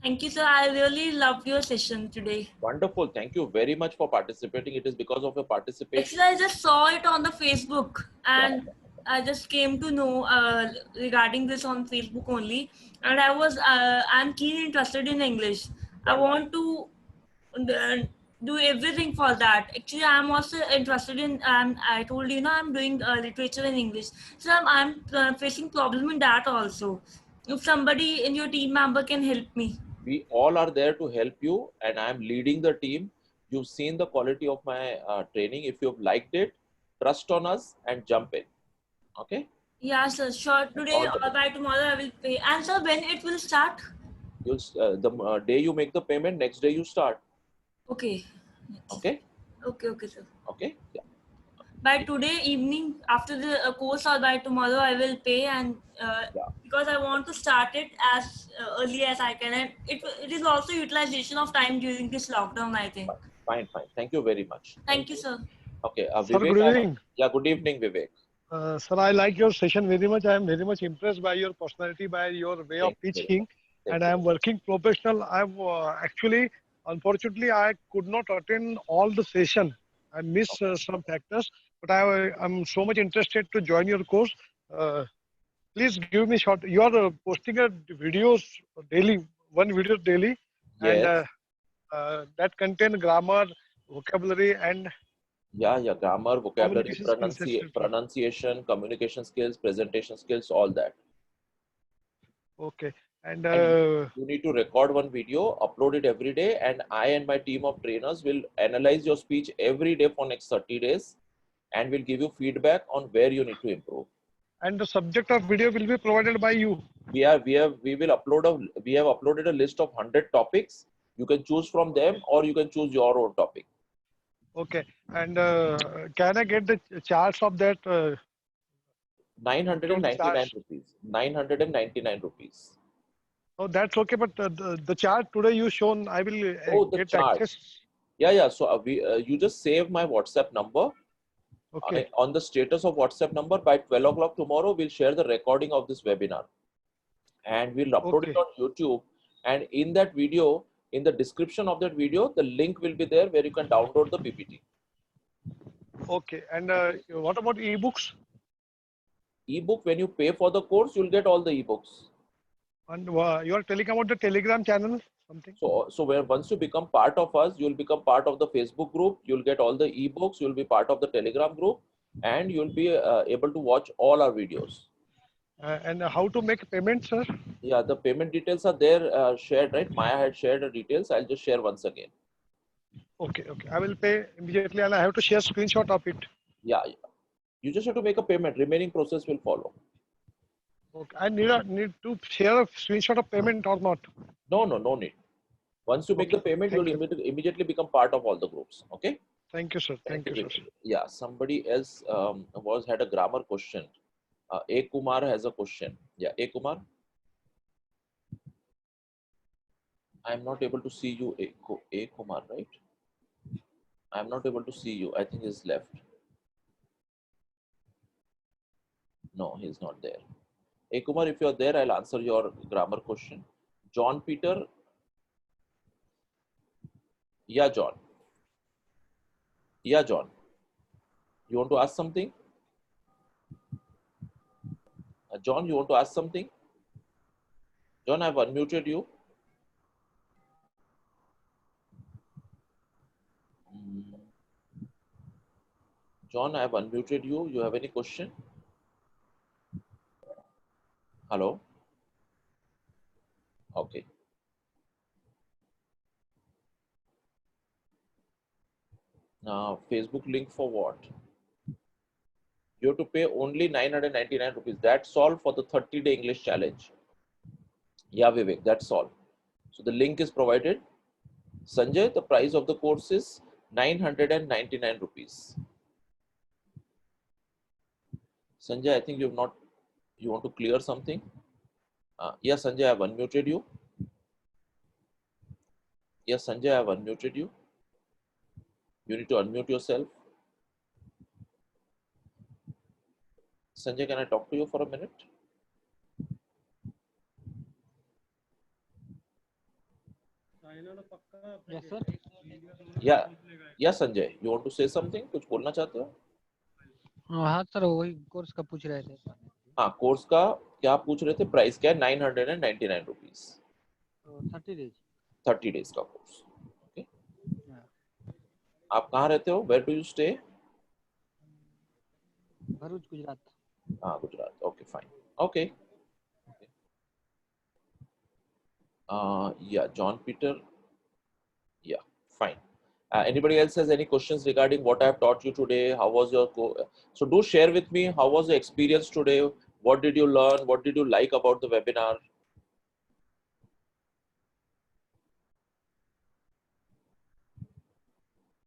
Thank you, sir. I really loved your session today. Wonderful. Thank you very much for participating. It is because of your participation. Actually, I just saw it on the Facebook and I just came to know regarding this on Facebook only. And I'm keen interested in English. I want to uh, do everything for that. Actually, I'm also interested in, I told you, I'm doing literature in English. So I'm facing problem in that also. If somebody in your team member can help me. We all are there to help you, and I'm leading the team. You've seen the quality of my training. If you've liked it, trust on us and jump in. Okay? Yeah, sir. Sure. Today All the or best. by tomorrow I will pay. And sir, when it will start? You'll the day you make the payment, next day you start. Okay. Okay? Okay, sir. Okay? Yeah. By today evening, after the course, or by tomorrow, I will pay, and because I want to start it as early as I can, and it is also utilization of time during this lockdown, I think. Fine. Thank you very much. Thank you, sir. Okay, Sir, Vivek. good evening. Yeah, good evening, Vivek. Sir, I like your session very much. I am very much impressed by your personality, by your way of teaching, and I am working professional. I'm actually, unfortunately, I could not attend all the session. I missed some factors, but I'm so much interested to join your course. Please give me short. You are posting a videos daily, one video daily, and Yes. that contain grammar, vocabulary, and Yeah, grammar, vocabulary, communication skills, etc. pronunciation, communication skills, presentation skills, all that. Okay, and You need to record one video, upload it every day, and I and my team of trainers will analyze your speech every day for next 30 days and will give you feedback on where you need to improve. the subject of video will be provided by you. We have uploaded a list of 100 topics. You can choose from them or you can choose your own topic. Okay, and can I get the charts of that? 999 rupees. 999 rupees. Oh, that's okay, but the chart today you shown, I will Oh, the get chart. access. Yeah. So you just save my WhatsApp number. Okay. On the status of WhatsApp number, by 12 o'clock tomorrow, we'll share the recording of this webinar. And we'll upload it on YouTube. And in that video, in the description of that video, the link will be there where you can download the PPT. Okay, and what about ebooks? Ebook, when you pay for the course, you'll get all the ebooks. And you are telling about the Telegram channel, something? So where once you become part of us, you'll become part of the Facebook group. You'll get all the ebooks. You'll be part of the Telegram group, and you'll be able to watch all our videos. And how to make payment, sir? Yeah, the payment details are there shared, right? Maya had shared the details. I'll just share once again. Okay, I will pay immediately, and I have to share screenshot of it. Yeah. You just have to make a payment. Remaining process will follow. Okay, I need to share a screenshot of payment or not? No need. Once you make the payment, you'll immediately become part of all the groups. Okay. Thank you, sir. Thank you, sir. Yeah. Somebody else had a grammar question. A Kumar has a question. Yeah, A Kumar. I'm not able to see you, A. Kumar, right? I'm not able to see you. I think he's left. No, he's not there. A. Kumar, if you're there, I'll answer your grammar question. John Peter. Yeah, John. Yeah, John. You want to ask something? John, you want to ask something? John, I've unmuted you. John, I have unmuted you. You have any question? Hello? Okay. Now, Facebook link for what? You have to pay only 999 rupees. That's all for the 30-day English challenge. Yeah, Vivek, that's all. So the link is provided. Sanjay, the price of the course is 999 rupees. Sanjay, I think you want to clear something? Yes, Sanjay, I have unmuted you. Yes, Sanjay, I have unmuted you. You need to unmute yourself. Sanjay, can I talk to you for a minute? Yes, sir. Yeah. Yeah, Sanjay, you want to say something? कुछ बोलना चाहते हो? हाँ sir, वही course का पूछ रहे थे। हाँ, कोर्स का क्या पूछ रहे थे? प्राइस क्या है? 999 रुपीस। 30 डेज। 30 डेज का कोर्स। ओके। आप कहाँ रहते हो? Where do you stay? Bharuch, Gujarat. हाँ, Gujarat. Okay, fine. Okay. Yeah, John Peter. Yeah, fine. Anybody else has any questions regarding what I have taught you today? How was your so do share with me how was the experience today? What did you learn? What did you like about the webinar?